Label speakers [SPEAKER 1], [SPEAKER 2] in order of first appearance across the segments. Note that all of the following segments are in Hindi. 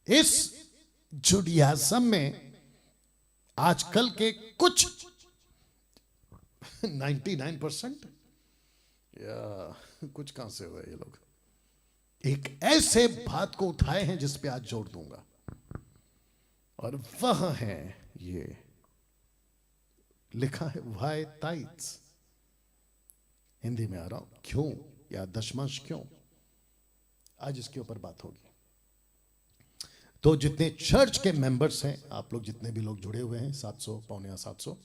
[SPEAKER 1] इस जुडियाज्म में आजकल के कुछ 99% या कुछ कहां से हुए ये लोग एक ऐसे बात को उठाए हैं जिस पे आज जोर दूंगा, और वह है ये लिखा है वाई टाइट्स। हिंदी में आ रहा हूं, क्यों या दशमांश क्यों, आज इसके ऊपर बात होगी। तो जितने चर्च के मेंबर्स हैं, आप लोग जितने भी लोग जुड़े हुए हैं, 700 पौने 700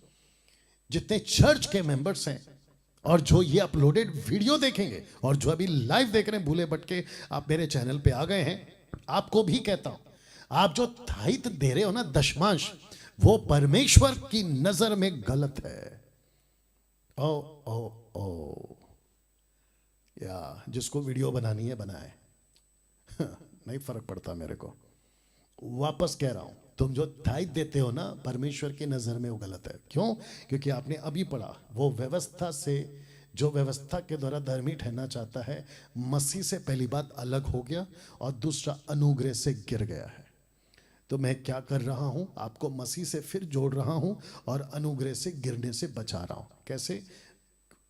[SPEAKER 1] जितने चर्च के मेंबर्स हैं, और जो ये अपलोडेड वीडियो देखेंगे और जो अभी लाइव देख रहे हैं, भूले भटके आप मेरे चैनल पे आ गए हैं, आपको भी कहता हूं, आप जो थाइत दे रहे हो ना, दशमांश, वो परमेश्वर की नजर में गलत है। ओ ओ ओ या जिसको वीडियो बनानी है बनाए, नहीं फर्क पड़ता मेरे को। वापस कह रहा हूं, तुम जो थाइत देते हो ना, परमेश्वर की नजर में वो गलत है। क्यों? क्योंकि आपने अभी पढ़ा, वो व्यवस्था से, जो व्यवस्था के द्वारा धर्मी ठहरना चाहता है, मसीह से पहली बात अलग हो गया, और दूसरा अनुग्रह से गिर गया है। तो मैं क्या कर रहा हूं, आपको मसीह से फिर जोड़ रहा हूं और अनुग्रह से गिरने से बचा रहा हूं। कैसे?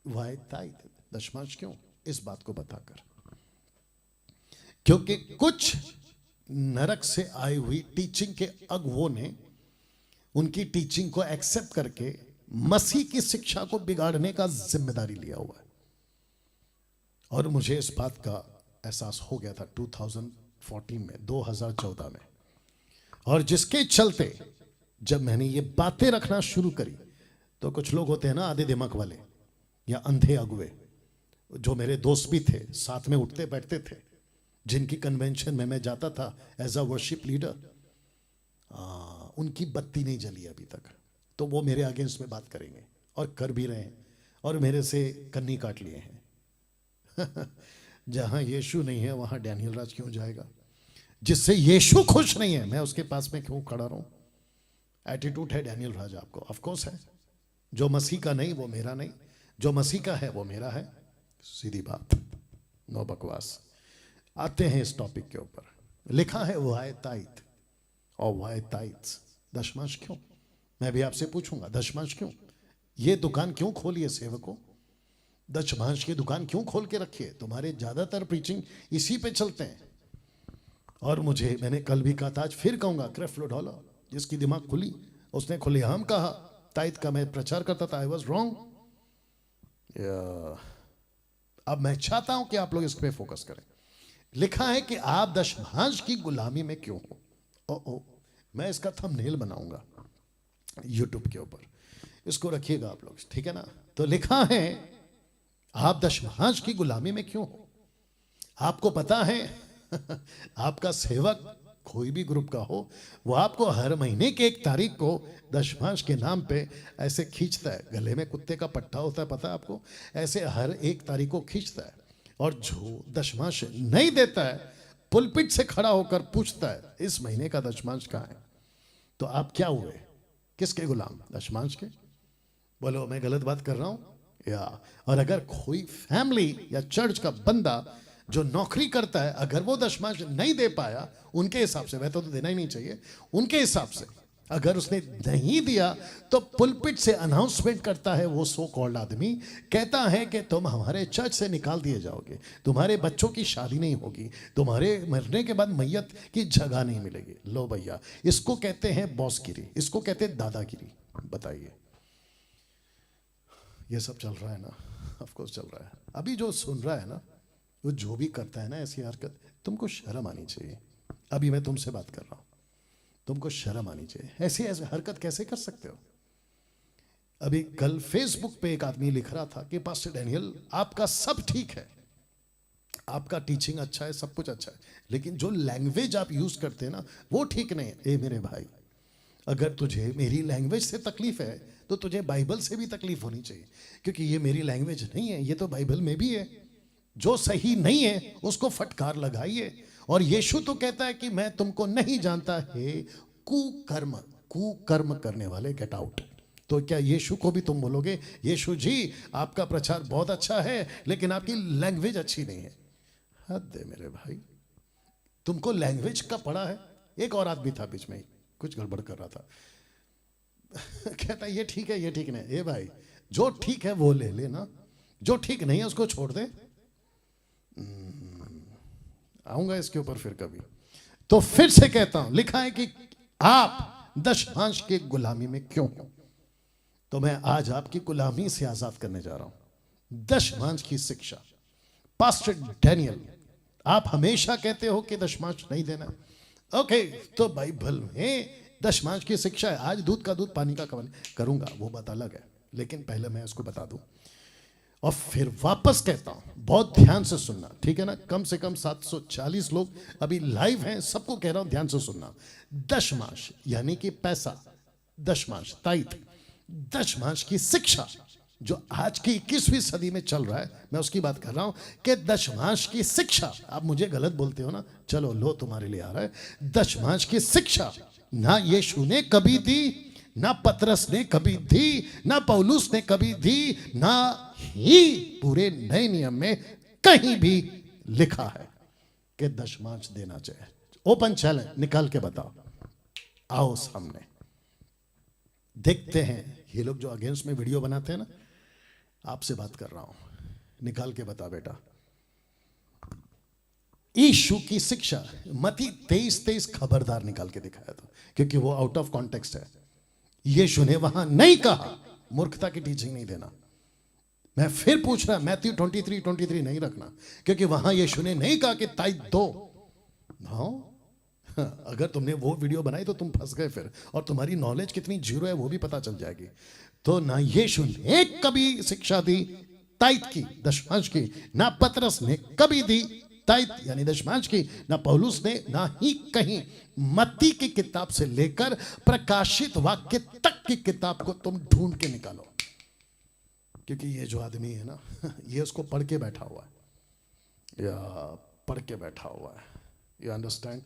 [SPEAKER 1] वाई ताइत, दशमांश क्यों, इस बात को बताकर। क्योंकि कुछ नरक से आई हुई टीचिंग के अगुवों ने उनकी टीचिंग को एक्सेप्ट करके मसीह की शिक्षा को बिगाड़ने का जिम्मेदारी लिया हुआ है। और मुझे इस बात का एहसास हो गया था 2014 में, 2014 में, और जिसके चलते जब मैंने ये बातें रखना शुरू करी, तो कुछ लोग होते हैं ना आधे दिमाग वाले या अंधे अगुवे, जो मेरे दोस्त भी थे, साथ में उठते बैठते थे, जिनकी कन्वेंशन में मैं जाता था एज अ वर्शिप लीडर, उनकी बत्ती नहीं जली अभी तक, तो वो मेरे अगेंस्ट में बात करेंगे और कर भी रहे हैं, और मेरे से कन्नी काट लिए हैं। जहां यीशु नहीं है वहां डैनियल राज क्यों जाएगा? जिससे यीशु खुश नहीं है, मैं उसके पास में क्यों खड़ा रहूं? एटीट्यूड है डैनियल राज आपको, ऑफ कोर्स है। जो मसीह का नहीं वो मेरा नहीं, जो मसीह का है वो मेरा है, सीधी बात, नो बकवास। आते हैं इस टॉपिक के ऊपर। लिखा है वाई ताइत, और वाई ताइट्स, दशमांश क्यों। मैं भी आपसे पूछूंगा, दशमांश क्यों? ये दुकान क्यों खोली है सेवकों? दशमांश की दुकान क्यों खोल के रखी है? तुम्हारे ज्यादातर प्रीचिंग इसी पे चलते हैं। और मुझे, मैंने कल भी कहा था, आज फिर कहूंगा, क्रेफ्ट लोढौला जिसकी दिमाग खुली उसने खुलेआम कहा ताइत का मैं प्रचार करता था, आई वॉज रॉन्ग। अब मैं चाहता हूं कि आप लोग इस पे फोकस करें। लिखा है कि आप दशमांश की गुलामी में क्यों हो। ओ मैं इसका थंबनेल बनाऊंगा यूट्यूब के ऊपर, इसको रखिएगा आप लोग, ठीक है ना? तो लिखा है आप दशमांश की गुलामी में क्यों हो। आपको पता है आपका सेवक कोई भी ग्रुप का हो, वो आपको हर महीने की 1 तारीख को दशमांश के नाम पे ऐसे खींचता है, गले में कुत्ते का पट्टा होता है, पता है आपको, ऐसे हर 1 तारीख को खींचता है, और जो दशमांश नहीं देता है पुलपिट से खड़ा होकर पूछता है इस महीने का दशमांश कहां है। तो आप क्या हुए? किसके गुलाम? दशमांश के? बोलो मैं गलत बात कर रहा हूं या? और अगर कोई फैमिली या चर्च का बंदा जो नौकरी करता है, अगर वो दशमांश नहीं दे पाया, उनके हिसाब से, वह तो देना ही नहीं चाहिए, उनके हिसाब से अगर उसने नहीं दिया, तो पुलपिट से अनाउंसमेंट करता है वो सो कॉल्ड आदमी, कहता है कि तुम हमारे चर्च से निकाल दिए जाओगे, तुम्हारे बच्चों की शादी नहीं होगी, तुम्हारे मरने के बाद मैयत की जगह नहीं मिलेगी। लो भैया, इसको कहते हैं बॉसगिरी, इसको कहते हैं दादागिरी। बताइए, ये सब चल रहा है ना? ऑफ कोर्स चल रहा है। अभी जो सुन रहा है ना, वो जो भी करता है ना ऐसी हरकत, तुमको शर्म आनी चाहिए। अभी मैं तुमसे बात कर रहा हूं, तुमको शर्म आनी चाहिए। ऐसी हरकत कैसे कर सकते हो? अभी कल फेसबुक पे एक आदमी लिख रहा था कि पास्टर डैनियल आपका सब ठीक है, आपका टीचिंग अच्छा है, सब कुछ अच्छा है, लेकिन जो लैंग्वेज आप यूज करते हैं ना वो ठीक नहीं है। ए मेरे भाई, अगर तुझे मेरी लैंग्वेज से तकलीफ है तो तुझे बाइबल से भी तकलीफ होनी चाहिए, क्योंकि ये मेरी लैंग्वेज नहीं है, ये तो बाइबल में भी है। जो सही नहीं है उसको फटकार लगाइए। और यीशु तो कहता है कि मैं तुमको नहीं जानता है, कुकर्म करने वाले, गेट आउट। तो क्या यीशु को भी तुम बोलोगे यीशु जी आपका प्रचार बहुत अच्छा है लेकिन आपकी लैंग्वेज अच्छी नहीं है? हद है मेरे भाई, तुमको लैंग्वेज का पड़ा है? एक और आदमी था बीच में ही, कुछ गड़बड़ कर रहा था। कहता ये ठीक है, ये ठीक नहीं। ए भाई, जो ठीक है वो ले लेना, जो ठीक नहीं है उसको छोड़ दे। आऊंगा इसके ऊपर फिर कभी। तो फिर से कहता हूं, लिखा है कि आप दशमांश की गुलामी में क्यों हो। तो मैं आज आपकी गुलामी से आजाद करने जा रहा हूं। दशमांश की शिक्षा। पास्टर डैनियल, आप हमेशा कहते हो कि दशमांश नहीं देना। ओके, तो बाइबल में दशमांश की शिक्षा है। आज दूध का दूध पानी का पानी करूंगा, वो बात अलग है, लेकिन पहले मैं इसको बता दूं और फिर वापस कहता हूं, बहुत ध्यान से सुनना, ठीक है ना। कम से कम 740 लोग अभी लाइव हैं, सबको कह रहा हूं ध्यान से सुनना। दशमांश यानी कि पैसा, दशमांश ताइथ, दशमांश की शिक्षा जो आज की 21वीं सदी में चल रहा है, मैं उसकी बात कर रहा हूं कि दशमांश की शिक्षा। आप मुझे गलत बोलते हो ना, चलो लो तुम्हारे लिए आ रहा है। दशमांश की शिक्षा ना यीशु ने कभी दी, ना पतरस ने कभी दी, ना पौलुस ने कभी दी, ना ही पूरे नए नियम में कहीं भी लिखा है कि दशमांश देना चाहिए। ओपन चैलेंज, निकाल के बताओ। आओ सामने, देखते हैं। ये लोग जो अगेंस्ट में वीडियो बनाते हैं ना, आपसे बात कर रहा हूं, निकाल के बता बेटा। यीशु की शिक्षा, मत्ती 23:23 खबरदार निकाल के दिखाया था, क्योंकि वो आउट ऑफ कॉन्टेक्स्ट है। यीशु ने वहां नहीं कहा, मूर्खता की टीचिंग नहीं देना। मैं फिर पूछ रहा, मैथ्यू 23:23 नहीं रखना, क्योंकि वहां यीशु ने नहीं कहा कि ताइद दो। हाँ, अगर तुमने वो वीडियो बनाई तो तुम फंस गए फिर, और तुम्हारी नॉलेज कितनी जीरो है वो भी पता चल जाएगी। तो ना यीशु ने कभी शिक्षा दी ताइद की, दशमांश की, ना पतरस ने कभी दी ताइद यानी दशमांश की, ना पौलुस ने, ना ही कहीं। मत्ती की किताब से लेकर प्रकाशित वाक्य तक की किताब को तुम ढूंढ के निकालो, क्योंकि ये जो आदमी है ना, ये उसको पढ़ के बैठा हुआ है, या पढ़ के बैठा हुआ है। You understand?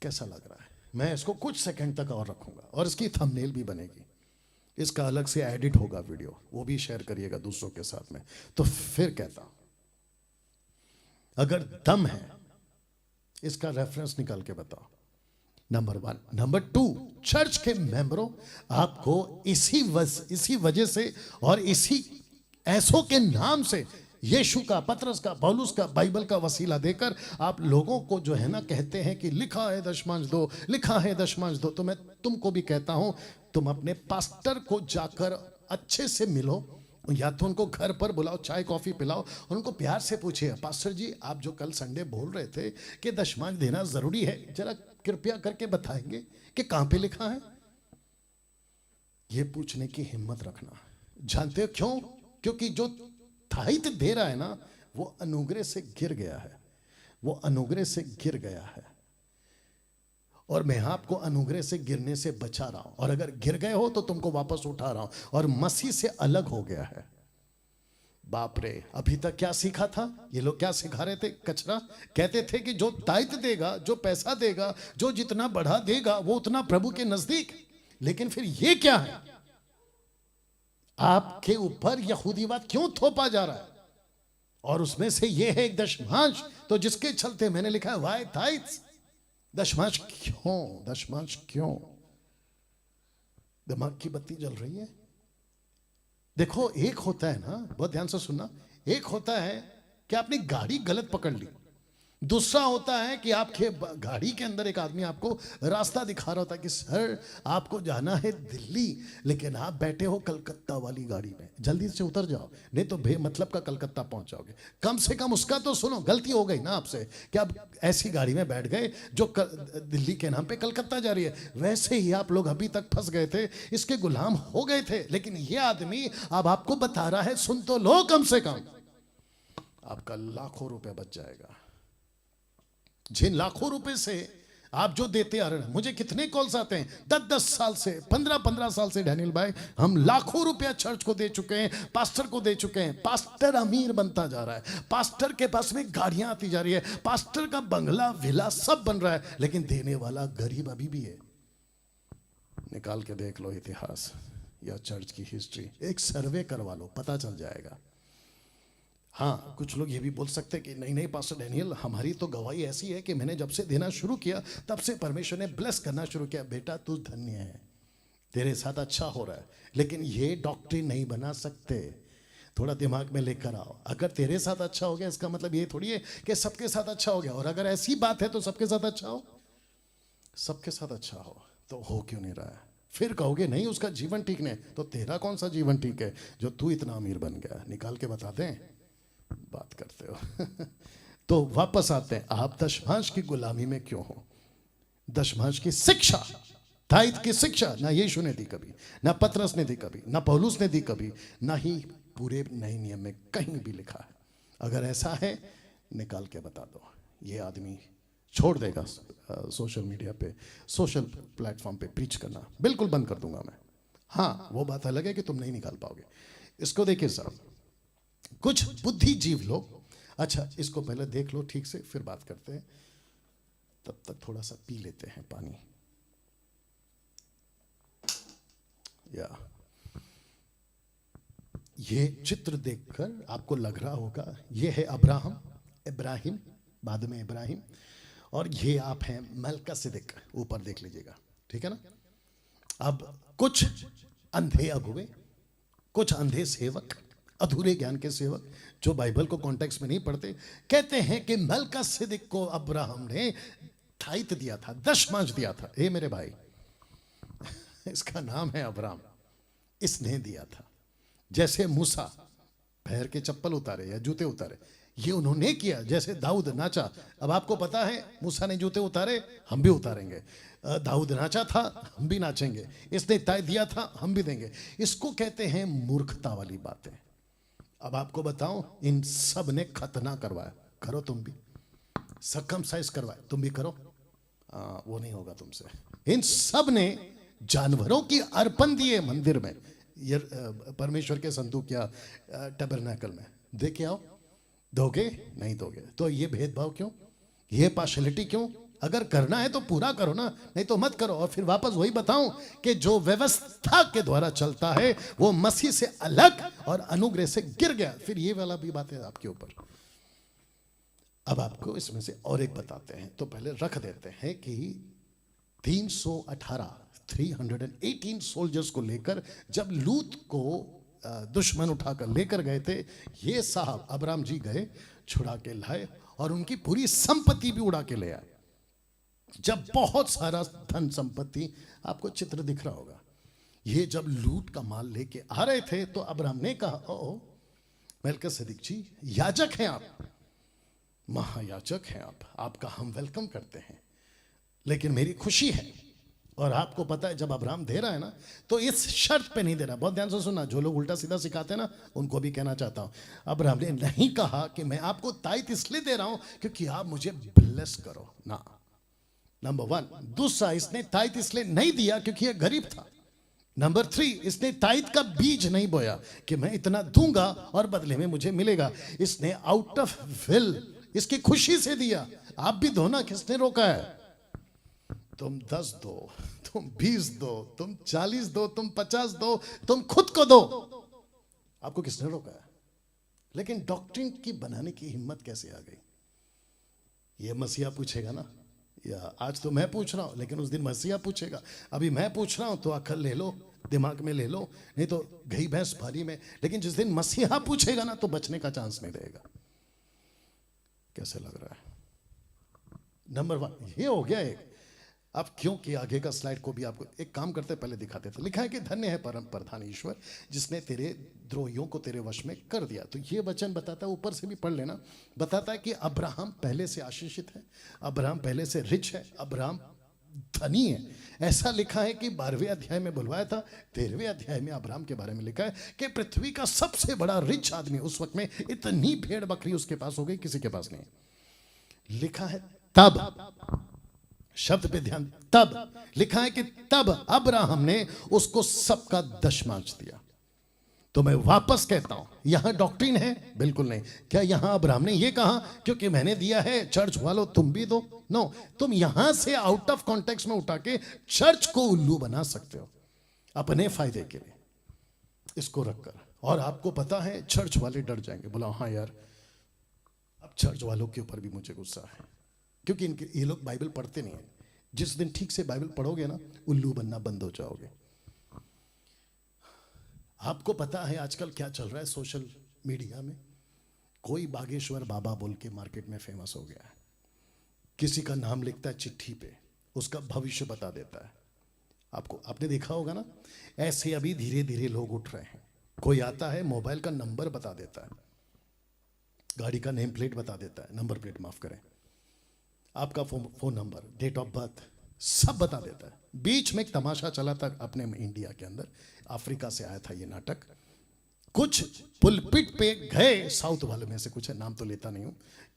[SPEAKER 1] कैसा लग रहा है? मैं इसको कुछ सेकंड तक और रखूंगा, और इसकी थंबनेल भी बनेगी, इसका अलग से एडिट होगा वीडियो, वो भी शेयर करिएगा दूसरों के साथ में। तो फिर कहता हूं, अगर दम है, इसका रेफरेंस निकाल के बताओ। नंबर 1। नंबर 2, चर्च के मेंबरों, आपको इसी वजह से और इसी ऐसों के नाम से यीशु का, पतरस का, पौलुस का, बाइबल का वसीला देकर आप लोगों को जो है ना कहते हैं कि लिखा है दशमांश दो, लिखा है दशमांश दो। तो मैं तुमको भी कहता हूं, तुम अपने पास्टर को जाकर अच्छे से मिलो, या तो उनको घर पर बुलाओ, चाय कॉफी पिलाओ, और उनको प्यार से पूछिए, पास्टर जी आप जो कल संडे बोल रहे थे कि दशमांश देना जरूरी है, जरा कृपया करके बताएंगे कि कहां पे लिखा है। ये पूछने की हिम्मत रखना। जानते हो क्यों? क्योंकि जो ताइद दे रहा है ना, वो अनुग्रह से गिर गया है, वो अनुग्रह से गिर गया है, और मैं आपको अनुग्रह से गिरने से बचा रहा हूं। और अगर गिर गए हो तो तुमको वापस उठा रहा हूं, और मसीह से अलग हो गया है। बाप रे, अभी तक क्या सीखा था ये लोग? क्या सिखा रहे थे? कचरा। कहते थे कि जो ताइद देगा, जो पैसा देगा, जो जितना बढ़ा देगा, वो उतना प्रभु के नजदीक। लेकिन फिर ये क्या है? आपके ऊपर यहूदीवाद क्यों थोपा जा रहा है? और उसमें से ये है एक दशमांश, तो जिसके चलते मैंने लिखा है वाई टाइट्स। दशमांश क्यों? दशमांश क्यों? दिमाग की बत्ती जल रही है? देखो, एक होता है ना, बहुत ध्यान से सुनना, एक होता है कि आपने गाड़ी गलत पकड़ ली, दूसरा होता है कि आपके गाड़ी के अंदर एक आदमी आपको रास्ता दिखा रहा होता है कि सर आपको जाना है दिल्ली, लेकिन आप बैठे हो कलकत्ता वाली गाड़ी में, जल्दी से उतर जाओ, नहीं तो बेमतलब का कलकत्ता पहुंच जाओगे। कम से कम उसका तो सुनो। गलती हो गई ना आपसे कि आप ऐसी गाड़ी में बैठ गए जो दिल्ली के नाम पे कलकत्ता जा रही है। वैसे ही आप लोग अभी तक फंस गए थे, इसके गुलाम हो गए थे। लेकिन ये आदमी अब आपको बता रहा है, सुन तो लो, कम से कम आपका लाखों रुपया बच जाएगा। जिन लाखों रुपए से आप जो देते आ रहे हैं, मुझे कितने कॉल्स आते हैं 10-10 साल से, 15-15 साल से, डैनियल भाई हम लाखों रुपया चर्च को दे चुके हैं, पास्टर को दे चुके हैं। पास्टर अमीर बनता जा रहा है, पास्टर के पास में गाड़ियां आती जा रही है, पास्टर का बंगला विला सब बन रहा है, लेकिन देने वाला गरीब अभी भी है। निकाल के देख लो इतिहास या चर्च की हिस्ट्री, एक सर्वे करवा लो, पता चल जाएगा। हाँ, कुछ लोग ये भी बोल सकते हैं कि नहीं नहीं पास्टर डैनियल, हमारी तो गवाही ऐसी है कि मैंने जब से देना शुरू किया तब से परमेश्वर ने ब्लेस करना शुरू किया। बेटा तू धन्य है, तेरे साथ अच्छा हो रहा है, लेकिन ये डॉक्ट्रिन नहीं बना सकते। थोड़ा दिमाग में लेकर आओ। अगर तेरे साथ अच्छा हो गया इसका मतलब ये थोड़ी है कि सबके साथ अच्छा हो गया, और अगर ऐसी बात है तो सबके साथ अच्छा हो, सबके साथ अच्छा हो हो क्यों नहीं रहा है? फिर कहोगे नहीं उसका जीवन ठीक नहीं, तो तेरा कौन सा जीवन ठीक है जो तू इतना अमीर बन गया? निकाल के बता दें, बात करते हो। तो वापस आते हैं, आप दशमांश की गुलामी में क्यों हो? दशमांश की शिक्षा, ताइद की शिक्षा ना यीशु ने दी कभी, ना पतरस ने दी कभी, ना पौलुस ने दी कभी, ना ही पूरे नए नियम में कहीं भी लिखा है। अगर ऐसा है निकाल के बता दो। ये आदमी छोड़ देगा सोशल मीडिया पे, सोशल प्लेटफॉर्म पे प्रीच करना, बिल्कुल बंद कर दूंगा मैं। हाँ, वो बात अलग है कि तुम नहीं निकाल पाओगे। इसको देखिए साहब, कुछ बुद्धिजीव लोग, अच्छा इसको पहले देख लो ठीक से, फिर बात करते हैं। तब तक थोड़ा सा पी लेते हैं पानी। या ये चित्र देखकर आपको लग रहा होगा ये है अब्राहम, इब्राहिम, बाद में इब्राहिम, और ये आप हैं मेल्किसेदेक, ऊपर देख लीजिएगा, ठीक है ना। अब कुछ अंधे अगुवे, कुछ अंधे सेवक, अधूरे ज्ञान के सेवक जो बाइबल को कॉन्टेक्स्ट में नहीं पढ़ते, कहते हैं कि मेल्किसेदेक को अब्राहम ने ताइथ दिया था, दशमांश दिया था। ए मेरे भाई, इसका नाम है अब्राहम, इसने दिया था। जैसे मूसा पैर के चप्पल उतारे या जूते उतारे, ये उन्होंने किया। जैसे दाऊद नाचा, अब आपको पता है मूसा ने जूते उतारे, हम भी उतारेंगे। दाऊद नाचा था, हम भी नाचेंगे। इसने तय दिया था, हम भी देंगे। इसको कहते हैं मूर्खता वाली बातें। अब आपको बताऊं, इन सब ने खतना करवाया, करो तुम भी। सर्कमसाइज करवाया, तुम भी करो। वो नहीं होगा तुमसे। इन सब ने जानवरों की अर्पण दिए मंदिर में, परमेश्वर के संदूक या टैबरनेकल में। देखे आओ, दोगे नहीं दोगे। तो ये भेदभाव क्यों, ये पार्शलिटी क्यों? अगर करना है तो पूरा करो ना, नहीं तो मत करो। और फिर वापस वही बताऊं कि जो व्यवस्था के द्वारा चलता है वो मसीह से अलग और अनुग्रह से गिर गया। फिर ये वाला भी बात है आपके ऊपर। अब आपको इसमें से और एक बताते हैं, तो पहले रख देते हैं कि 318 सोल्जर्स को लेकर जब लूत को दुश्मन उठाकर लेकर गए थे, ये साहब अब्राहम जी गए, छुड़ा के लाए और उनकी पूरी संपत्ति भी उड़ा के ले आए। जब बहुत सारा धन संपत्ति, आपको चित्र दिख रहा होगा, ये जब लूट का माल लेके आ रहे थे तो अब्राहम ने कहा, ओ मेल्किसेदेक जी, याजक हैं आप, महायाजक हैं आप, आपका हम वेलकम करते हैं, लेकिन मेरी खुशी है। और आपको पता है जब अब्राहम दे रहा है ना, तो इस शर्त पे नहीं दे रहा। बहुत ध्यान से सुनना, जो लोग उल्टा सीधा सिखाते हैं ना, उनको भी कहना चाहता हूं। अब्राहम ने नहीं कहा कि मैं आपको ताइथ इसलिए दे रहा हूं क्योंकि आप मुझे ब्लेस करो ना, नंबर 1। दूसरा, इसने ताइथ इसलिए नहीं दिया क्योंकि यह गरीब था। नंबर 3, इसने ताइथ का बीज नहीं बोया कि मैं इतना दूंगा और बदले में मुझे मिलेगा। इसने आउट ऑफ विल, इसकी खुशी से दिया। आप भी दो ना, किसने रोका है? तुम 10 दो, तुम 20 दो, तुम 40 दो, तुम 50 दो, तुम खुद को दो, आपको किसने रोका है? लेकिन डॉक्ट्रिन की बनाने की हिम्मत कैसे आ गई? ये मसीहा पूछेगा ना, या आज तो मैं पूछ रहा हूं, लेकिन उस दिन मसीहा पूछेगा। अभी मैं पूछ रहा हूं तो अकल ले लो, दिमाग में ले लो, नहीं तो गई भैंस पानी में। लेकिन जिस दिन मसीहा पूछेगा ना, तो बचने का चांस नहीं रहेगा। कैसे लग रहा है? नंबर 1 ये हो गया एक। अब क्योंकि आगे का स्लाइड को भी आपको एक काम करते पहले दिखाते थे। लिखा है कि धन्य है परम प्रधान ईश्वर जिसने तेरे द्रोहियों को तेरे वश में कर दिया। तो ये वचन बताता है, ऊपर से भी पढ़ लेना, बताता है कि अब्राहम पहले से आशीषित है, अब्राहम पहले से रिच है, अब्राहम धनी है। ऐसा लिखा है कि 12वें अध्याय में बुलवाया था, 13वें अध्याय में अब्राहम के बारे में लिखा है कि पृथ्वी का सबसे बड़ा रिच आदमी उस वक्त में, इतनी भेड़ बकरी उसके पास हो गई, किसी के पास नहीं। लिखा है तब, शब्द पे ध्यान, तब लिखा है कि तब अब्राहम ने उसको सबका दशमांश दिया। तो मैं वापस कहता हूं, यहां डॉक्ट्रिन है? बिल्कुल नहीं। क्या यहां अब्राहम ने यह कहा क्योंकि मैंने दिया है चर्च वालों तुम भी दो? नो, तुम यहां से आउट ऑफ कॉन्टेक्स्ट में उठा के चर्च को उल्लू बना सकते हो अपने फायदे के लिए, इसको रखकर। और आपको पता है चर्च वाले डर जाएंगे, बोला हाँ यार अब चर्च वालों के ऊपर भी मुझे गुस्सा है, क्योंकि इनके ये लोग बाइबल पढ़ते नहीं है। जिस दिन ठीक से बाइबल पढ़ोगे ना, उल्लू बनना बंद हो जाओगे। आपको पता है आजकल क्या चल रहा है सोशल मीडिया में? कोई बागेश्वर बाबा बोल के मार्केट में फेमस हो गया है, किसी का नाम लिखता है चिट्ठी पे, उसका भविष्य बता देता है। आपने देखा होगा ना, ऐसे अभी धीरे धीरे लोग उठ रहे हैं। कोई आता है मोबाइल का नंबर बता देता है, गाड़ी का नेम प्लेट बता देता है, नंबर प्लेट माफ करें, आपका phone number, date of birth सब बता देता है। बीच में एक तमाशा चला था अपने इंडिया के अंदर, अफ्रीका से आया था ये नाटक। कुछ पुलपिट पे गए, साउथ वाले में से कुछ है, नाम तो लेता नहीं हूं,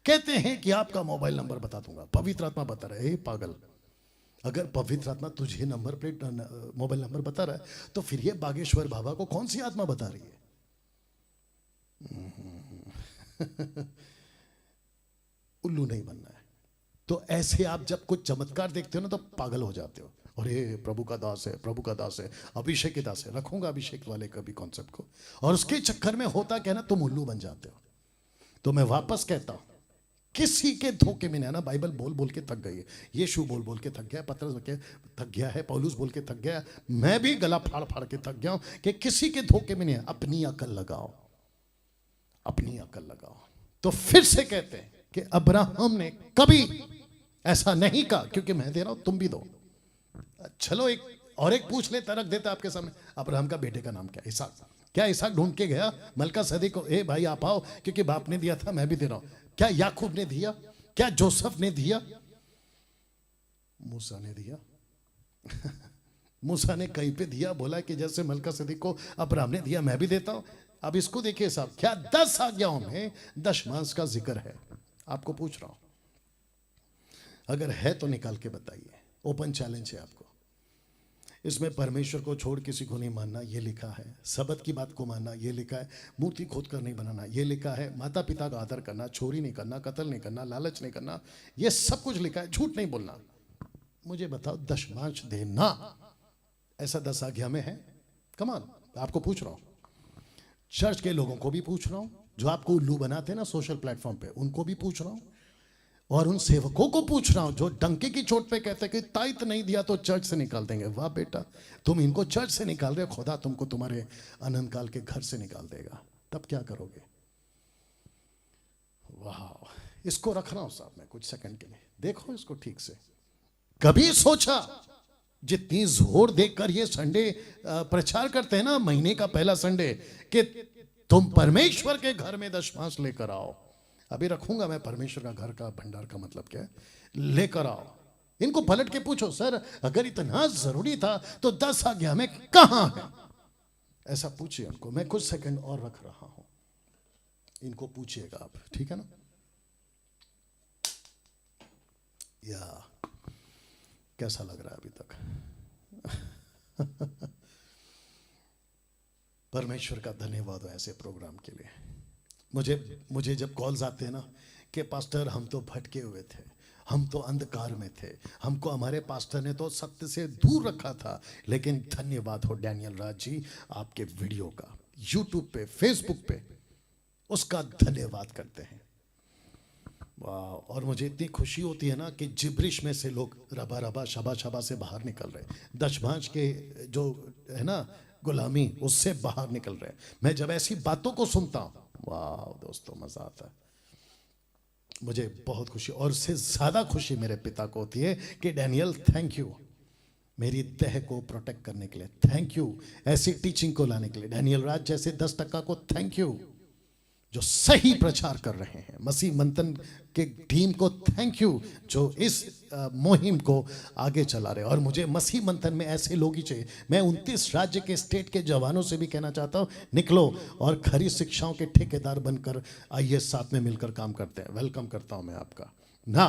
[SPEAKER 1] कहते हैं कि आपका मोबाइल नंबर बता दूंगा। पवित्र आत्मा बता रहा है, पागल, अगर पवित्र आत्मा तुझे नंबर प्लेट मोबाइल नंबर बता रहा है तो फिर ये बागेश्वर बाबा को कौन सी आत्मा बता रही है? उल्लू नहीं बनना है। तो ऐसे आप जब कुछ चमत्कार देखते हो ना तो पागल हो जाते हो, अरे प्रभु का दास है, प्रभु का दास है, अभिषेक के दास है। रखूंगा अभिषेक वाले कभी कॉन्सेप्ट को, और उसके चक्कर में होता क्या ना, तुम उल्लू बन जाते हो। तो मैं वापस कहता हूं, किसी के धोखे में नहीं आना। बाइबल बोल बोल के थक गई है, यीशु बोल बोल के थक गया, पतरस थक गया है, पौलुस बोल के थक गया, मैं भी गला फाड़ फाड़ के थक गया हूं कि किसी के धोखे में नहीं है। अपनी अकल लगाओ, अपनी अकल लगाओ। तो फिर से कहते हैं कि अब्राहम ने कभी ऐसा नहीं कहा, क्योंकि मैं दे रहा हूं तुम भी दो। चलो एक और एक पूछ ले, रख देता आपके सामने। अब्राहम का बेटे का नाम क्या? इसहाक। क्या इसहाक ढूंढ के गया मलका सदी को, ए भाई आप आओ क्योंकि बाप ने दिया था, मैं भी दे रहा हूं? क्या याकूब ने दिया? क्या जोसेफ ने दिया? मूसा ने दिया। मूसा ने कहीं पे दिया, बोला कि जैसे मलका सदी को अब्राहम ने दिया, मैं भी देता हूं। अब इसको देखिए साहब, क्या 10 आज्ञाओं में दशमांश का जिक्र है? आपको पूछ रहा हूं, अगर है तो निकाल के बताइए। ओपन चैलेंज है आपको। इसमें परमेश्वर को छोड़ किसी को नहीं मानना, ये लिखा है। सबत की बात को मानना, ये लिखा है। मूर्ति खोद कर नहीं बनाना, ये लिखा है। माता पिता का आदर करना, चोरी नहीं करना, कत्ल नहीं करना, लालच नहीं करना, ये सब कुछ लिखा है। झूठ नहीं बोलना। मुझे बताओ, दशमांश देना ऐसा 10 आज्ञा में है? कमाल। आपको पूछ रहा हूं, चर्च के लोगों को भी पूछ रहा हूं, जो आपको उल्लू बनाते हैं ना सोशल प्लेटफॉर्म पे, उनको भी पूछ रहा हूं, और उन सेवकों को पूछ रहा हूं जो डंके की चोट पे कहते हैं कि ताइत नहीं दिया तो चर्च से निकाल देंगे। वाह बेटा, तुम इनको चर्च से निकाल रहे हो, खुदा तुमको तुम्हारे अनंत काल के घर से निकाल देगा, तब क्या करोगे? वाह, इसको रख रहा हूं साहब मैं कुछ सेकंड के लिए, देखो इसको ठीक से। कभी सोचा जितनी जोर देकर ये संडे प्रचार करते हैं ना, महीने का पहला संडे, कि तुम परमेश्वर के घर में दशमांश लेकर आओ। अभी रखूंगा मैं परमेश्वर का घर का भंडार का मतलब क्या है, लेकर आओ। इनको पलट के पूछो, सर अगर इतना जरूरी था तो 10 आज्ञा में कहां है? ऐसा पूछिए उनको। मैं कुछ सेकंड और रख रहा हूं, इनको पूछिएगा आप, ठीक है ना? या कैसा लग रहा है अभी तक? परमेश्वर का धन्यवाद हो ऐसे प्रोग्राम के लिए। मुझे जब कॉल्स आते हैं ना कि पास्टर हम तो भटके हुए थे, हम तो अंधकार में थे, हमको हमारे पास्टर ने तो सत्य से दूर रखा था, लेकिन धन्यवाद हो डैनियल राज जी आपके वीडियो का, यूट्यूब पे, फेसबुक पे, उसका धन्यवाद करते हैं। वाह। और मुझे इतनी खुशी होती है ना कि जिब्रिश में से लोग रबा रबा शबा शबा से बाहर निकल रहे, दशमांश के जो है ना गुलामी, उससे बाहर निकल रहे। मैं जब ऐसी बातों को सुनता हूं, वाह दोस्तों, मजा आता है, मुझे बहुत खुशी। और उससे ज्यादा खुशी मेरे पिता को होती है कि डैनियल थैंक यू मेरी देह को प्रोटेक्ट करने के लिए, थैंक यू ऐसी टीचिंग को लाने के लिए, डैनियल राज जैसे 10% को थैंक यू जो सही प्रचार कर रहे हैं, मसीह मंथन के टीम को थैंक यू जो इस मुहिम को आगे चला रहे। और मुझे मसीह मंथन में ऐसे लोग ही चाहिए। मैं 29 राज्य के स्टेट के जवानों से भी कहना चाहता हूँ, निकलो और खरी शिक्षाओं के ठेकेदार बनकर आइए, साथ में मिलकर काम करते हैं। वेलकम करता हूं मैं आपका ना।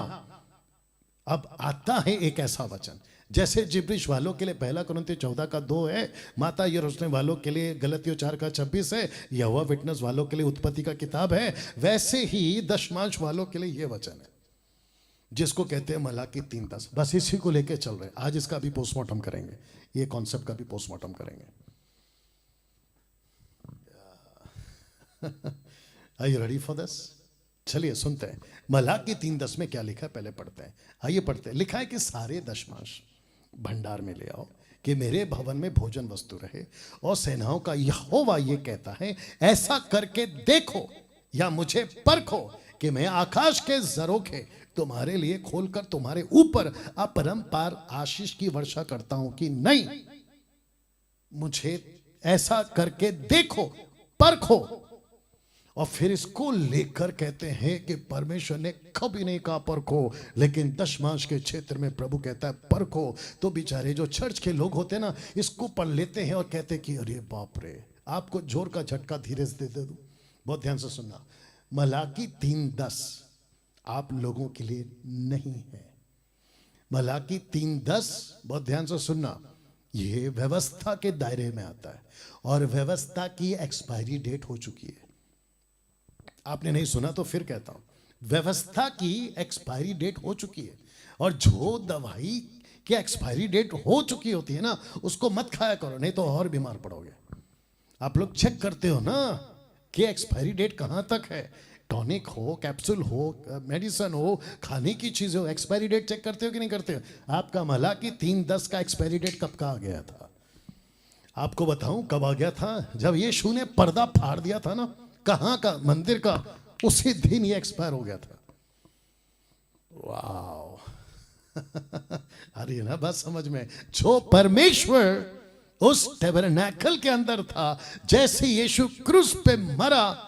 [SPEAKER 1] अब आता है एक ऐसा वचन, जैसे जिब्रिश वालों के लिए 1 कुरिन्थियों 14:2 है, माता यरूशलेम वालों के लिए गलतियों 4:26 है, यहोवा विटनेस वालों के लिए उत्पत्ति का किताब है, वैसे ही दशमांश वालों के लिए यह वचन है जिसको कहते हैं मलाकी 3:10। बस इसी को लेके चल रहे हैं। आज इसका भी पोस्टमार्टम करेंगे, ये कॉन्सेप्ट का भी पोस्टमार्टम करेंगे। Are you ready for this? चलिए सुनते हैं मलाकी 3:10 में क्या लिखा है, पहले पढ़ते हैं। आइए पढ़ते हैं। लिखा है कि सारे दशमांश भंडार में ले आओ कि मेरे भवन में भोजन वस्तु रहे, और सेनाओं का यहोवा ये कहता है, ऐसा करके देखो या मुझे परखो कि मैं आकाश के झरोखे तुम्हारे लिए खोलकर तुम्हारे ऊपर अपरंपार आशीष की वर्षा करता हूं कि नहीं। मुझे ऐसा करके देखो, परखो। और फिर इसको लेकर कहते हैं कि परमेश्वर ने कभी नहीं कहा परखो, लेकिन दशमांश के क्षेत्र में प्रभु कहता है परखो। तो बेचारे जो चर्च के लोग होते हैं ना, इसको पढ़ लेते हैं और कहते हैं कि अरे बाप रे। आपको जोर का झटका धीरे से दे दूं, बहुत ध्यान से सुनना। मलाकी 3:10 आप लोगों के लिए नहीं है। मलाकी 3:10 बहुत ध्यान से सुनना, ये व्यवस्था के दायरे में आता है, और व्यवस्था की एक्सपायरी डेट हो चुकी है। आपने नहीं सुना तो फिर कहता हूं, व्यवस्था की एक्सपायरी डेट हो चुकी है। और जो दवाई की एक्सपायरी डेट हो चुकी होती है ना, उसको मत खाया करो, नहीं तो और बीमार पड़ोगे। आप लोग चेक करते हो ना कि एक्सपायरी डेट कहां तक है। टॉनिक हो, कैप्सूल हो, मेडिसिन हो, खाने की चीज हो, एक्सपायरी डेट चेक करते हो कि नहीं करते हो? आपका मलाकी 3:10 का एक्सपायरी डेट कब का आ गया था? आपको बताऊं कब आ गया था? जब यीशु ने पर्दा फाड़ दिया था ना, कहां का? मंदिर का। उसी दिन ये एक्सपायर हो गया था। वाओ। अरे ना बात समझ में। जो परमेश्वर उस टैबरनैकल के अंदर था, जैसे यीशु क्रूस पे मरा,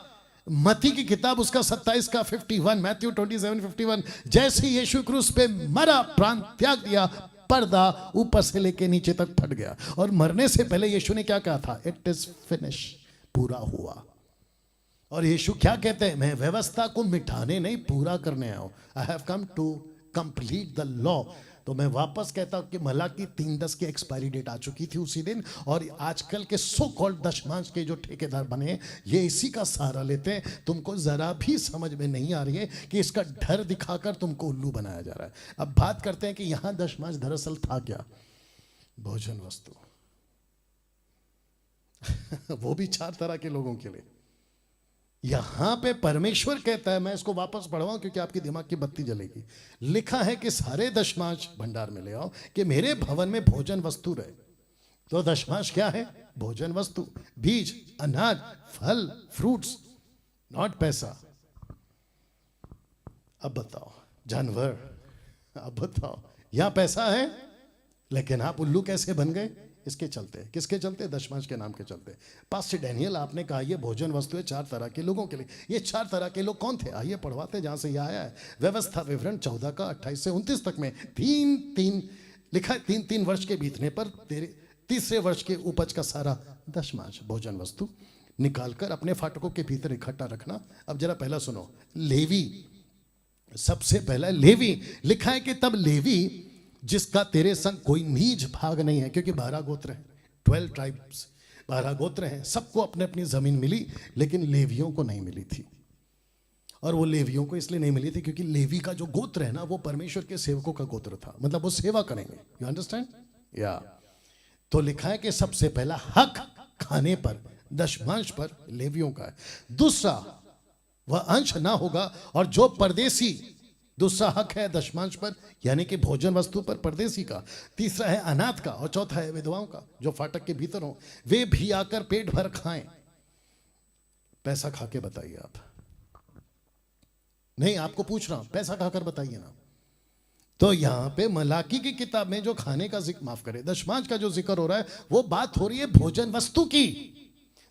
[SPEAKER 1] मत्ती की किताब उसका 27 का 51, मैथ्यू 27:51, जैसे यीशु क्रूस पे मरा, प्राण त्याग दिया, पर्दा ऊपर से लेके नीचे तक फट गया। और मरने से पहले यीशु ने क्या कहा था? इट इज फिनिश, पूरा हुआ। और यीशु क्या कहते हैं? मैं व्यवस्था को मिटाने नहीं, पूरा करने आया हूं। I have come to complete the law. तो मैं वापस कहता हूं कि मलाकी 3:10 की एक्सपायरी डेट आ चुकी थी उसी दिन। और आजकल के सो कॉल्ड दशमांश के जो ठेकेदार बने, ये इसी का सहारा लेते हैं। तुमको जरा भी समझ में नहीं आ रही है कि इसका डर दिखाकर तुमको उल्लू बनाया जा रहा है। अब बात करते हैं कि यहां दशमांश दरअसल था क्या? भोजन वस्तु। वो भी 4 तरह के लोगों के लिए। यहां पे परमेश्वर कहता है, मैं इसको वापस पढ़वाऊं क्योंकि आपके दिमाग की बत्ती जलेगी। लिखा है कि सारे दशमांश भंडार में ले आओ कि मेरे भवन में भोजन वस्तु रहे। तो दशमांश क्या है? भोजन वस्तु, बीज, अनाज, फल, फ्रूट्स, नॉट पैसा। अब बताओ, जानवर। अब बताओ, यहां पैसा है, लेकिन आप उल्लू कैसे बन गए? इसके चलते। किसके चलते? दशमांश के नाम के चलते। पास्टर डैनियल, आपने कहा ये भोजन वस्तु है 4 तरह के लोगों के लिए। ये 4 तरह के लोग कौन थे? आइए पढ़वाते जहां से ये आया है। व्यवस्था विवरण 14 का 28 से 29 तक में 3-3 लिखा है। 3-3 वर्ष के बीतने पर तेरे तीसरे वर्ष के उपज का सारा दशमांश भोजन वस्तु निकालकर अपने फाटकों के भीतर इकट्ठा रखना। अब जरा पहला सुनो, लेवी। सबसे पहला लेवी। लिखा है कि तब लेवी जिसका तेरे संग कोई नीच भाग नहीं है, क्योंकि 12 गोत्र हैं, 12 ट्राइब्स, 12 गोत्र हैं, सबको अपने अपनी जमीन मिली, लेकिन लेवियों को नहीं मिली थी। और वो लेवियों को इसलिए नहीं मिली थी क्योंकि लेवी का जो गोत्र है ना, वो परमेश्वर के सेवकों का गोत्र था। मतलब वो सेवा करेंगे। You understand? या तो लिखा है कि सबसे पहला हक खाने पर, दशमांश पर लेवियों का है। दूसरा, वह अंश ना होगा। और जो परदेसी, दूसरा हक है दशमांश पर, यानी कि भोजन वस्तु पर परदेसी का। तीसरा है अनाथ का, और चौथा है विधवाओं का जो फाटक के भीतर हो, वे भी आकर पेट भर खाएं। पैसा खा के बताइए आप। नहीं, आपको पूछ रहा हूं, पैसा खाकर बताइए ना। तो यहां पे मलाकी की किताब में जो खाने का जिक्र, माफ करे, दशमांश का जो जिक्र हो रहा है, वो बात हो रही है भोजन वस्तु की।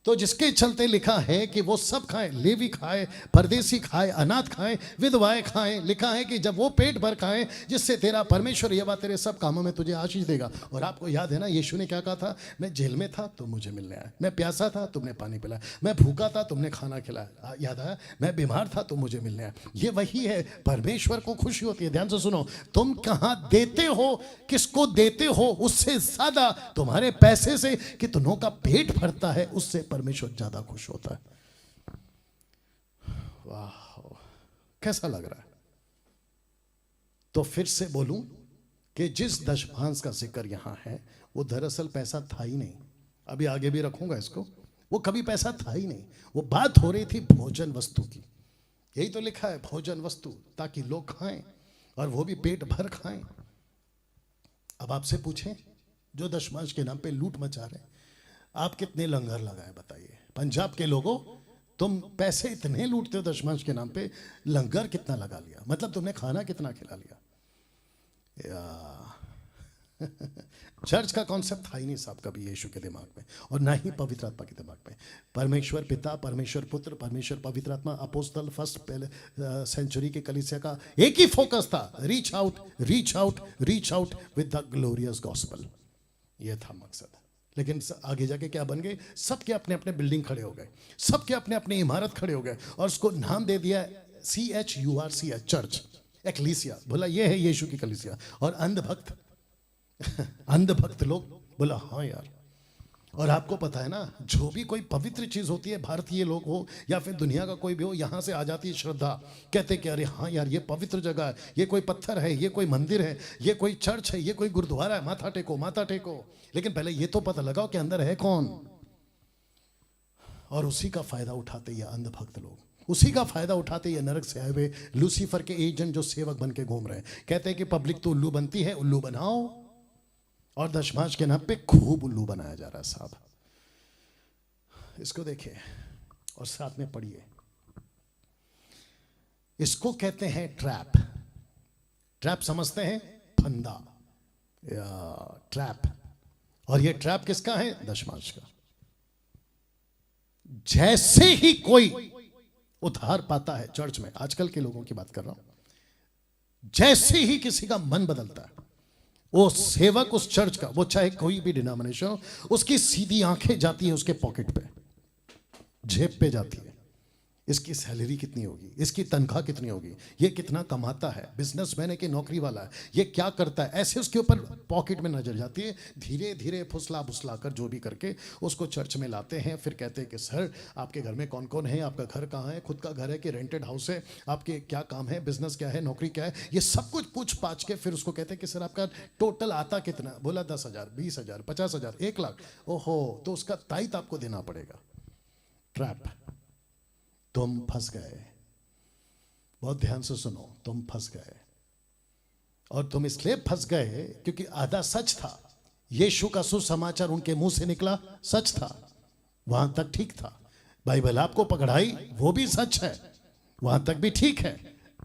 [SPEAKER 1] तो जिसके चलते लिखा है कि वो सब खाएं, लेवी खाए, परदेसी खाए, अनाथ खाएं, विधवाएं खाएं। लिखा है कि जब वो पेट भर खाएं, जिससे तेरा परमेश्वर यहोवा तेरे सब कामों में तुझे आशीष देगा। और आपको याद है ना, यीशु ने क्या कहा था? मैं जेल में था तो मुझे मिलने आया, मैं प्यासा था तुमने पानी पिलाया, मैं भूखा था तुमने खाना खिलाया। याद आया? मैं बीमार था तो मुझे मिलने आया। ये वही है, परमेश्वर को खुशी होती है। ध्यान से सुनो, तुम कहां देते हो, किसको देते हो, उससे ज्यादा तुम्हारे पैसे से कितनों का पेट भरता है, उससे परमेश्वर ज्यादा खुश होता है। वाह, कैसा लग रहा है? तो फिर से बोलूं कि जिस दशमांश का जिक्र यहां है, वो दरअसल पैसा था ही नहीं। अभी आगे भी रखूंगा इसको, वो कभी पैसा था ही नहीं, वो बात हो रही थी भोजन वस्तु की। यही तो लिखा है, भोजन वस्तु, ताकि लोग खाएं और वो भी पेट भर खाएं। अब आपसे पूछें, जो दशमांश के नाम पे लूट मचा रहे, आप कितने लंगर लगाए बताइए? पंजाब के लोगों, तुम पैसे इतने लूटते हो दशमांश के नाम पे, लंगर कितना लगा लिया? मतलब तुमने खाना कितना खिला लिया? चर्च का कॉन्सेप्ट था ही नहीं साहब कभी यीशु के दिमाग में, और ना ही पवित्र आत्मा के दिमाग में। परमेश्वर पिता, परमेश्वर पुत्र, परमेश्वर पवित्र आत्मा, अपोस्तल फर्स्ट पहले सेंचुरी के कलीसिया का एक ही फोकस था, reach out, reach out, reach out with the glorious gospel. यह था मकसद। लेकिन आगे जाके क्या बन गए? सबके अपने अपने बिल्डिंग खड़े हो गए, सबके अपने अपने इमारत खड़े हो गए, और उसको नाम दे दिया CHURCH, चर्च, एक्लीसिया। बोला ये है यीशु की कलीसिया। और अंधभक्त अंधभक्त लोग बोला हाँ यार। और आपको पता है ना, जो भी कोई पवित्र चीज होती है, भारतीय लोग हो या फिर दुनिया का कोई भी हो, यहां से आ जाती है श्रद्धा। कहते कि अरे हाँ यार, ये पवित्र जगह है, ये कोई पत्थर है, ये कोई मंदिर है, ये कोई चर्च है, ये कोई गुरुद्वारा है, माथा टेको, माथा टेको। लेकिन पहले ये तो पता लगाओ कि अंदर है कौन। और उसी का फायदा उठाते ये अंधभक्त लोग, उसी का फायदा उठाते ये नरक से आए हुए लूसीफर के एजेंट जो सेवक बन के घूम रहे हैं। कहते हैं कि पब्लिक तो उल्लू बनती है, उल्लू बनाओ। और दशमांश के नाम पे खूब उल्लू बनाया जा रहा है साहब। इसको देखिए और साथ में पढ़िए। इसको कहते हैं ट्रैप। ट्रैप समझते हैं? फंदा या ट्रैप। और ये ट्रैप किसका है? दशमांश का। जैसे ही कोई उद्धार पाता है चर्च में, आजकल के लोगों की बात कर रहा हूं, जैसे ही किसी का मन बदलता है, वो सेवक उस चर्च का, वो चाहे कोई भी डिनोमिनेशन हो, उसकी सीधी आंखें जाती है उसके पॉकेट पे, जेब पे जाती है। इसकी सैलरी कितनी होगी, इसकी तनख्वाह कितनी होगी, ये कितना कमाता है, बिजनेसमैन है कि नौकरी वाला है, ये क्या करता है, ऐसे उसके ऊपर पॉकेट में नजर जाती है। धीरे धीरे फुसला फुसला कर जो भी करके उसको चर्च में लाते हैं। फिर कहते हैं कि सर आपके घर में कौन कौन है, आपका घर कहाँ है, खुद का घर है कि रेंटेड हाउस है, आपके क्या काम है, बिजनेस क्या है, नौकरी क्या है, ये सब कुछ पूछ पाछ के फिर उसको कहते हैं कि सर आपका टोटल आता कितना? बोला 10,000, 20,000, 50,000, 1,00,000। ओहो, तो उसका ताइत आपको देना पड़ेगा। ट्रैप। तुम फंस गए। बहुत ध्यान से सुनो, तुम फंस गए। और तुम इसलिए फंस गए क्योंकि आधा सच था। यीशु का सुसमाचार उनके मुंह से निकला सच था, वहां तक ठीक था। बाइबल आपको पकड़ाई, वो भी सच है, वहां तक भी ठीक है।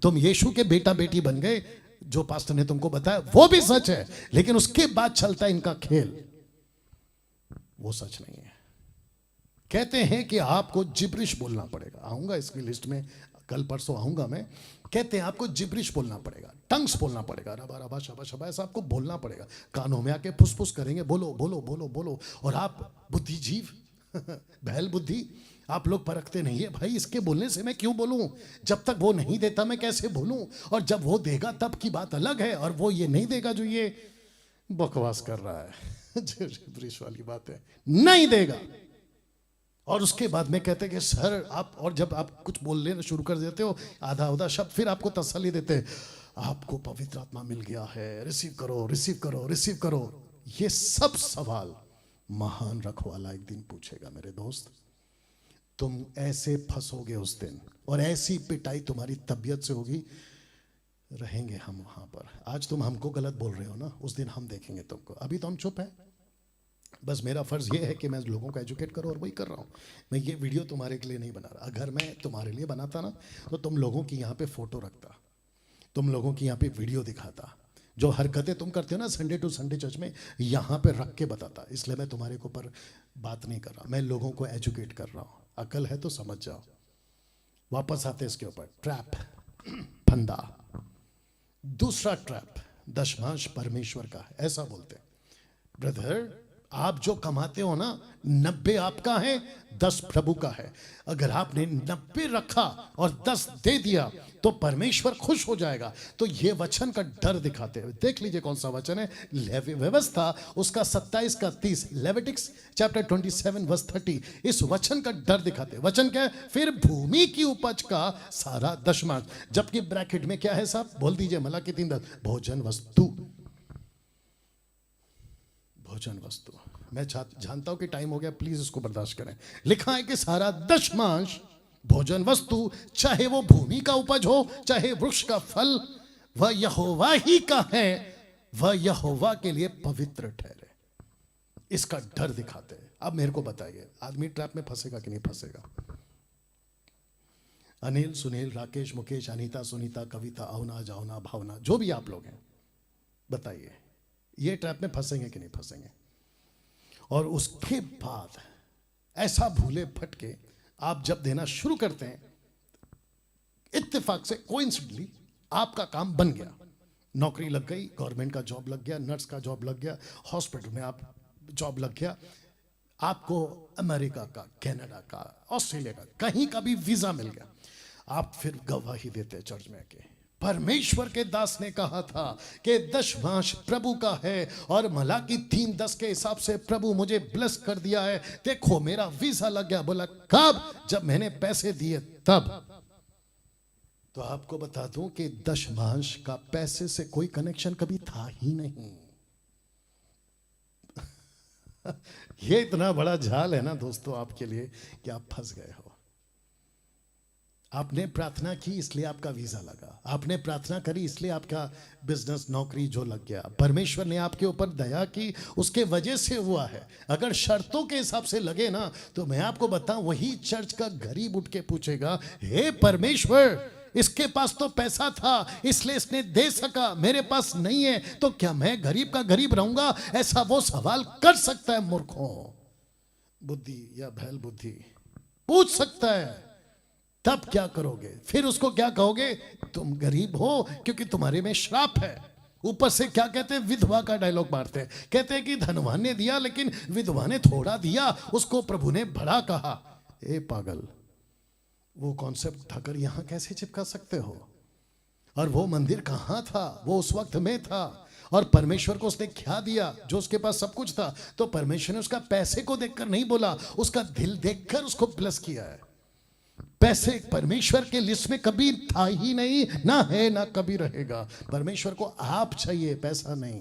[SPEAKER 1] तुम यीशु के बेटा बेटी बन गए, जो पास्टर ने तुमको बताया वो भी सच है। लेकिन उसके बाद चलता है इनका खेल, वो सच नहीं है। कहते हैं कि आपको जिब्रिश बोलना पड़ेगा। आऊंगा इसकी लिस्ट में, कल परसों आऊंगा मैं। कहते हैं आपको जिब्रिश बोलना पड़ेगा, टंग्स बोलना पड़ेगा, रबा रबा शबा शबा, ऐसा आपको बोलना पड़ेगा। कानों में आके फुस फुस करेंगे, बोलो बोलो बोलो बोलो। और आप बुद्धिजीव बैल बुद्धि, आप लोग परखते नहीं है भाई, इसके बोलने से मैं क्यों बोलूं? जब तक वो नहीं देता मैं कैसे बोलूं? और जब वो देगा तब की बात अलग है, और वो ये नहीं देगा जो ये बकवास कर रहा है। जिब्रिश वाली बात है, नहीं देगा। और उसके बाद में कहते हैं कि सर आप, और जब आप कुछ बोलने शुरू कर देते हो आधा आधा शब्द, फिर आपको तसल्ली देते हैं, आपको पवित्र आत्मा मिल गया है, रिसीव करो रिसीव करो रिसीव करो। ये सब सवाल महान रखवाला एक दिन पूछेगा मेरे दोस्त। तुम ऐसे फंसोगे उस दिन, और ऐसी पिटाई तुम्हारी तबीयत से होगी, रहेंगे हम वहां पर। आज तुम हमको गलत बोल रहे हो ना, उस दिन हम देखेंगे तुमको। अभी तो हम चुप हैं। बस मेरा फर्ज ये है कि मैं लोगों को एजुकेट करूं, और वही कर रहा हूं। मैं ये वीडियो तुम्हारे के लिए नहीं बना रहा। अगर मैं तुम्हारे लिए बनाता ना, तो तुम लोगों की यहाँ पे फोटो रखता, तुम लोगों की यहाँ पे वीडियो दिखाता, जो हरकतें तुम करते हो ना संडे टू संडे चर्च में, यहाँ पे रख के बताता। इसलिए मैं तुम्हारे के ऊपर बात नहीं कर रहा, मैं लोगों को एजुकेट कर रहा हूँ। अकल है तो समझ जाओ। वापस आते इसके ऊपर, ट्रैप, फंदा। दूसरा ट्रैप दशमांश परमेश्वर का है, ऐसा बोलते हैं। ब्रदर, आप जो कमाते हो ना, 90 आपका है, 10 प्रभु का है। अगर आपने 90 रखा और 10 दे दिया तो परमेश्वर खुश हो जाएगा। तो ये वचन का डर दिखाते हैं। देख लीजिए कौन सा वचन है, लेवी व्यवस्था उसका 27 का 30, लेविटिक्स चैप्टर 27 वर्स 30। इस वचन का डर दिखाते हैं। वचन क्या है? फिर भूमि की उपज का सारा दशमांश। जबकि ब्रैकेट में क्या है साहब, बोल दीजिए, मलाकी 3:10, भोजन वस्तु। भोजन वस्तु। मैं जानता हूं कि टाइम हो गया, प्लीज इसको बर्दाश्त करें। लिखा है कि सारा दशमांश भोजन वस्तु, चाहे वो भूमि का उपज हो चाहे वृक्ष का फल, वह यहोवा ही का है, वह यहोवा के लिए पवित्र ठहरे। इसका डर दिखाते हैं। अब मेरे को बताइए, आदमी ट्रैप में फंसेगा कि नहीं फंसेगा? अनिल, सुनील, राकेश, मुकेश, अनीता, सुनीता, कविता, अवना, जावना, भावना, जो भी आप लोग हैं, बताइए ये ट्रैप में फंसेंगे कि नहीं फंसेंगे? और उसके बाद ऐसा भूले भटके आप जब देना शुरू करते हैं, इत्तेफाक से कोइंसिडेंटली आपका काम बन गया, नौकरी लग गई, गवर्नमेंट का जॉब लग गया, नर्स का जॉब लग गया, हॉस्पिटल में आप जॉब लग गया, आपको अमेरिका का, कनाडा का, ऑस्ट्रेलिया का, कहीं का भी वीजा मिल गया, आप फिर गवाही देते चर्च में आके, परमेश्वर के दास ने कहा था कि दशमांश प्रभु का है, और मलाकी 3:10 के हिसाब से प्रभु मुझे ब्लेस कर दिया है, देखो मेरा वीजा लग गया। बोला कब? जब मैंने पैसे दिए तब। तो आपको बता दूं कि दशमांश का पैसे से कोई कनेक्शन कभी था ही नहीं। ये इतना बड़ा जाल है ना दोस्तों आपके लिए कि आप फंस गए हो। आपने प्रार्थना की इसलिए आपका वीजा लगा, आपने प्रार्थना करी इसलिए आपका बिजनेस, नौकरी जो लग गया, परमेश्वर ने आपके ऊपर दया की, उसके वजह से हुआ है। अगर शर्तों के हिसाब से लगे ना, तो मैं आपको बताऊं, वही चर्च का गरीब उठ के पूछेगा, हे परमेश्वर, इसके पास तो पैसा था इसलिए इसने दे सका, मेरे पास नहीं है तो क्या मैं गरीब का गरीब रहूंगा? ऐसा वो सवाल कर सकता है। मूर्खों, बुद्धि या बैल बुद्धि पूछ सकता है। तब क्या करोगे? फिर उसको क्या कहोगे? तुम गरीब हो क्योंकि तुम्हारे में श्राप है। ऊपर से क्या कहते हैं? विधवा का डायलॉग मारते हैं, कहते हैं कि धनवान ने दिया लेकिन विधवा ने थोड़ा दिया, उसको प्रभु ने बड़ा कहा। ए पागल, वो कॉन्सेप्ट उठाकर यहां कैसे चिपका सकते हो? और वो मंदिर कहां था? वो उस वक्त में था, और परमेश्वर को उसने क्या दिया? जो उसके पास सब कुछ था। तो परमेश्वर ने उसका पैसे को देखकर नहीं बोला, उसका दिल देखकर उसको ब्लेस किया है। पैसे परमेश्वर के लिस्ट में कभी था ही नहीं, ना है ना कभी रहेगा। परमेश्वर को आप चाहिए, पैसा नहीं।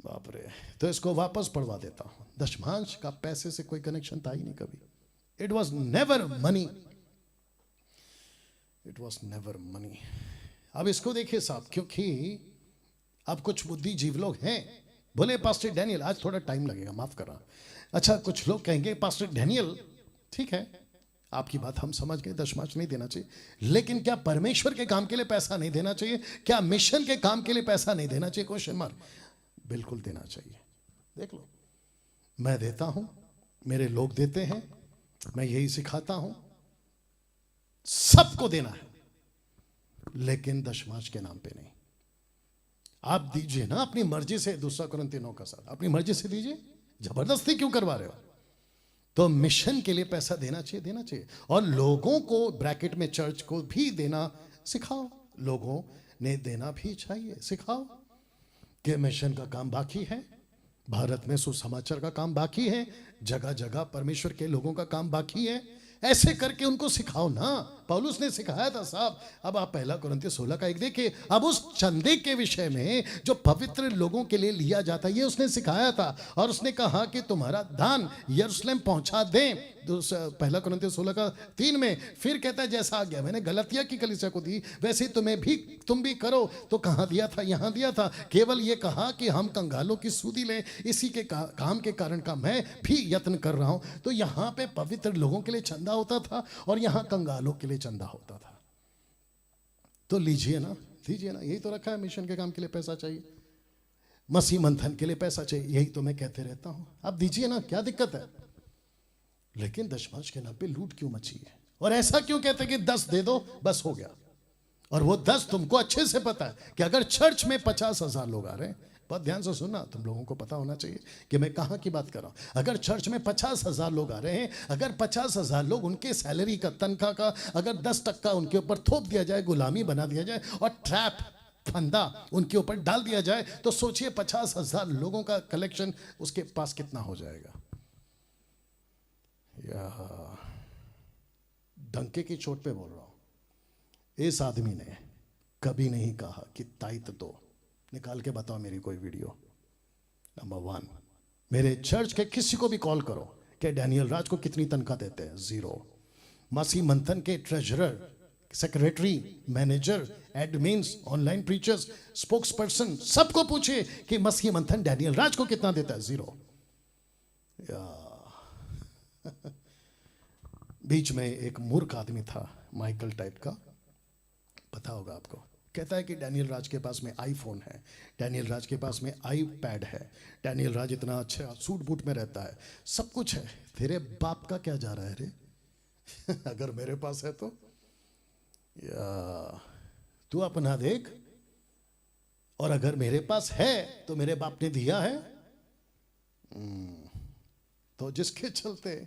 [SPEAKER 1] बाप रे। तो इसको वापस पढ़वा देता हूं। दशमांश का पैसे से कोई कनेक्शन था ही नहीं कभी। It was never money, it was never money. अब इसको देखिए साहब, क्योंकि अब कुछ बुद्धिजीवी लोग हैं, बोले पास्टर डैनियल, आज थोड़ा टाइम लगेगा, माफ करना। अच्छा, कुछ लोग कहेंगे पास्टर डैनियल, ठीक है आपकी बात हम समझ गए, दशमांश नहीं देना चाहिए, लेकिन क्या परमेश्वर के काम के लिए पैसा नहीं देना चाहिए? क्या मिशन के काम के लिए पैसा नहीं देना चाहिए? Question mark. बिल्कुल देना चाहिए। देख लो, मैं देता हूं, मेरे लोग देते हैं, मैं यही सिखाता हूं, सबको देना है, लेकिन दशमांश के नाम पे नहीं। आप दीजिए ना अपनी मर्जी से। 2 कुरिन्थियों 9:7 अपनी मर्जी से दीजिए, जबरदस्ती क्यों करवा रहे हो? तो मिशन के लिए पैसा देना चाहिए, देना चाहिए। और लोगों को, ब्रैकेट में चर्च को भी देना सिखाओ, लोगों ने देना भी चाहिए, सिखाओ कि मिशन का काम बाकी है, भारत में सुसमाचार का काम बाकी है, जगह जगह परमेश्वर के लोगों का काम बाकी है। ऐसे करके उनको सिखाओ ना। पौलुस ने सिखाया था साहब। अब आप 1 कुरिन्थियों 16:1 देखिए। अब उस चंदे के विषय में जो पवित्र लोगों के लिए लिया जाता है, ये उसने सिखाया था। और उसने कहा कि तुम्हारा दान यरूशलेम पहुंचा दें, 1 कुरिन्थियों 16:3 में। फिर कहता है जैसा आ गया मैंने गलतिया की कलीसिया को दी, वैसे तुम भी करो। तो कहाँ दिया था? यहाँ दिया था। केवल ये कहा कि हम कंगालों की सूदी लें, इसी के काम के कारण का मैं भी यत्न कर रहा हूं। तो यहाँ पे पवित्र लोगों के लिए चंदा होता था और यहाँ कंगालों के लिए चंदा होता था। तो लीजिए ना, दीजिए ना। यही तो रखा है, मिशन के काम के लिए पैसा चाहिए, मसीह मंथन के लिए पैसा चाहिए, यही तो मैं कहते रहता हूं। आप दीजिए ना, क्या दिक्कत है? लेकिन दशमांश के नाम पे लूट क्यों मची है? और ऐसा क्यों कहते हैं कि 10 दे दो बस हो गया? और वो 10 तुमको अच्छे से पता है कि अगर चर्च में 50,000 लोग आ रहे हैं, बहुत ध्यान से सुनना, तुम लोगों को पता होना चाहिए कि मैं कहां की बात कर रहा हूं। अगर चर्च में 50,000 लोग आ रहे हैं, अगर 50,000 लोग उनके सैलरी का, तनख्वाह का अगर 10% उनके ऊपर थोप दिया जाए, गुलामी बना दिया जाए और ट्रैप, फंदा उनके ऊपर डाल दिया जाए, तो सोचिए 50,000 लोगों का कलेक्शन उसके पास कितना हो जाएगा। डंके की चोट पे बोल रहा हूं। इस आदमी ने कभी नहीं कहा कि ताइत दो। निकाल के बताओ मेरी कोई वीडियो। नंबर 1। मेरे चर्च के किसी को भी कॉल करो कि डैनियल राज को कितनी तनख्वाह देते हैं, 0। मसीह मंथन के treasurer, secretary, manager, admins, online preachers, spokes person, सबको पूछे कि मसीह मंथन डैनियल राज को कितना देता है, 0। बीच में एक मूर्ख आदमी था, माइकल टाइप का, पता होगा आपको। कहता है कि डैनियल राज के पास में आईफोन है, डैनियल राज के पास में आईपैड है, डैनियल राज इतना अच्छा सूट बूट में रहता है, सब कुछ है। तेरे बाप का क्या जा रहा है रे? अगर मेरे पास है तो या तू अपना देख, और अगर मेरे पास है तो मेरे बाप ने दिया है। तो जिसके चलते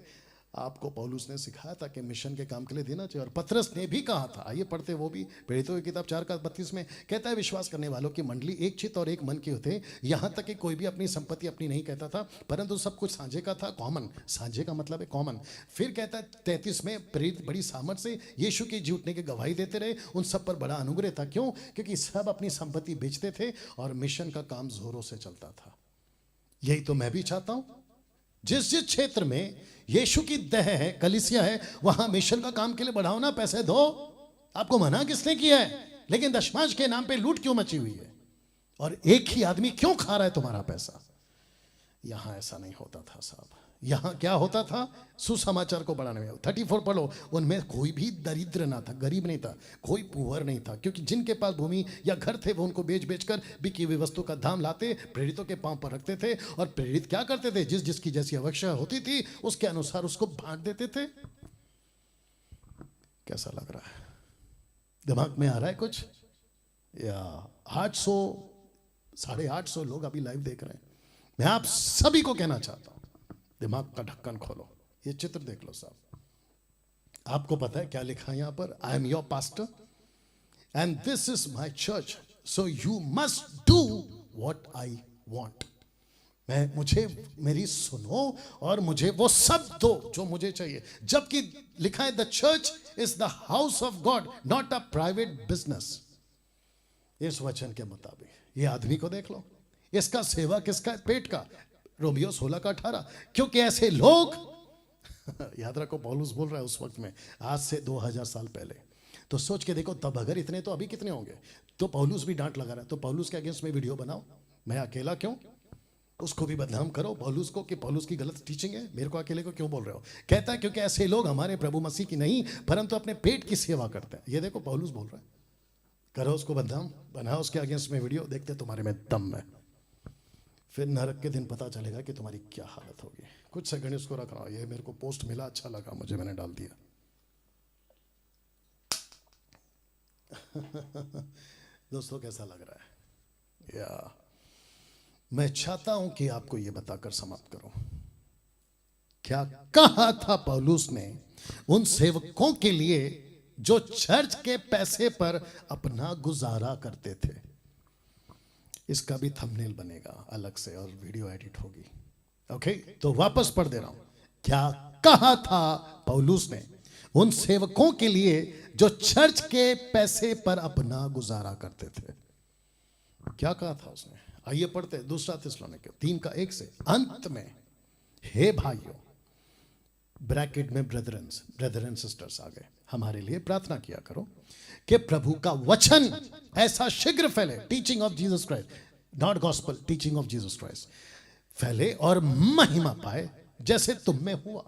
[SPEAKER 1] आपको पौलुस ने सिखाया था कि मिशन के काम के लिए देना चाहिए। और पतरस ने भी कहा था, आइए पढ़ते, वो भी प्रेरितों की किताब 4:32 में कहता है, विश्वास करने वालों की मंडली एक चित्त और एक मन के होते, यहाँ तक कि कोई भी अपनी संपत्ति अपनी नहीं कहता था, परंतु सब कुछ साझे का था, कॉमन। साझे का मतलब है कॉमन। फिर कहता है 33 में, प्रेरित बड़ी सामर्थ से यीशु के जी उठने की गवाही देते रहे, उन सब पर बड़ा अनुग्रह था। क्यों? क्योंकि सब अपनी संपत्ति बेचते थे और मिशन का काम जोरों से चलता था। यही तो मैं भी चाहता हूं, जिस जिस क्षेत्र में यीशु की देह है, कलीसिया है, वहां मिशन का काम के लिए बढ़ाओ ना, पैसे दो। आपको मना किसने किया है? लेकिन दशमांश के नाम पे लूट क्यों मची हुई है? और एक ही आदमी क्यों खा रहा है तुम्हारा पैसा? यहां ऐसा नहीं होता था साहब। यहां क्या होता था? सुसमाचार को बढ़ाने में। 34 पढ़ो, उनमें कोई भी दरिद्र ना था, गरीब नहीं था, कोई पुअर नहीं था, क्योंकि जिनके पास भूमि या घर थे वो उनको बेच बेचकर बिकी हुई वस्तु का दाम लाते, प्रेरितों के पांव पर रखते थे। और प्रेरित क्या करते थे? जिस जिसकी जैसी आवश्यकता होती थी उसके अनुसार उसको बांट देते थे। कैसा लग रहा है? दिमाग में आ रहा है कुछ? या 800 850 लोग अभी लाइव देख रहे हैं। मैं आप सभी को कहना चाहता हूं, दिमाग का ढक्कन खोलो, ये चित्र देख लो साहब। आपको पता है क्या लिखा है यहां पर? I am your pastor and this is my church, so you must do what I want. मुझे मेरी सुनो और मुझे वो सब दो जो मुझे चाहिए। जबकि लिखा है the church is the house of God, not a private business. इस वचन के मुताबिक ये आदमी को देख लो, इसका सेवा किसका? पेट का। रोमियो 16:18। क्योंकि ऐसे लोग याद रखो, पौलुस बोल रहा है उस वक्त में, आज से 2000 साल पहले। तो सोच के देखो, तब अगर इतने तो अभी कितने होंगे? तो पौलुस भी डांट लगा रहा है। तो पौलुस के अगेंस्ट में वीडियो बनाओ, मैं अकेला क्यों? उसको भी बदनाम करो पौलुस को कि पौलुस की गलत टीचिंग है, मेरे को अकेले को क्यों बोल रहे हो? कहता है क्योंकि ऐसे लोग हमारे प्रभु मसीह की नहीं परंतु अपने पेट की सेवा करते हैं। ये देखो पौलुस बोल रहा है, करो उसको बदनाम, बनाओ उसके अगेंस्ट में वीडियो, देखते तुम्हारे में दम है। फिर नरक के दिन पता चलेगा कि तुम्हारी क्या हालत होगी। कुछ सेकंड इसको रख रहा हूं, ये मेरे को पोस्ट मिला, अच्छा लगा मुझे, मैंने डाल दिया। दोस्तों कैसा लग रहा है? या मैं चाहता हूं कि आपको यह बताकर समाप्त करूं, क्या कहा था पौलुस ने उन सेवकों के लिए जो चर्च के पैसे पर अपना गुजारा करते थे। इसका भी थंबनेल बनेगा अलग से और वीडियो एडिट होगी। ओके, तो वापस पढ़ दे रहा हूं। क्या कहा था पौलुस ने उन सेवकों के लिए जो चर्च के पैसे पर अपना गुजारा करते थे? क्या कहा था उसने? आइए पढ़ते हैं 2 थिस्सलुनीके 3:1 से। अंत में हे भाइयों, ब्रैकेट में ब्रदर एंड सिस्टर्स आ गए, हमारे लिए प्रार्थना किया करो कि प्रभु का वचन ऐसा शीघ्र फैले, teaching of Jesus Christ, not gospel, teaching of Jesus Christ, फैले और महिमा पाए जैसे तुम में हुआ।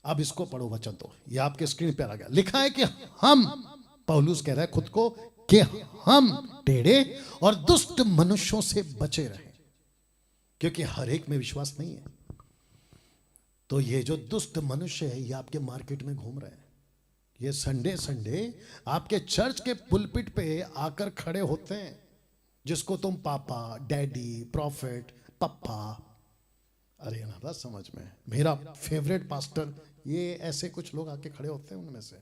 [SPEAKER 1] अब इसको पढ़ो वचन, तो ये आपके स्क्रीन पे आ गया। लिखा है कि हम, पौलुस कह रहा है खुद को, कि हम टेढ़े और दुष्ट मनुष्यों से बचे रहे, क्योंकि हर एक में विश्वास नहीं है। तो ये जो दुष्ट मनुष्य है ये आपके मार्केट में घूम रहे हैं। ये संडे आपके चर्च के पुलपिट पे आकर खड़े होते हैं, जिसको तुम पापा, डैडी, प्रॉफिट, पप्पा, अरे ना बस समझ में, मेरा फेवरेट पास्टर, ये ऐसे कुछ लोग आके खड़े होते हैं, उनमें से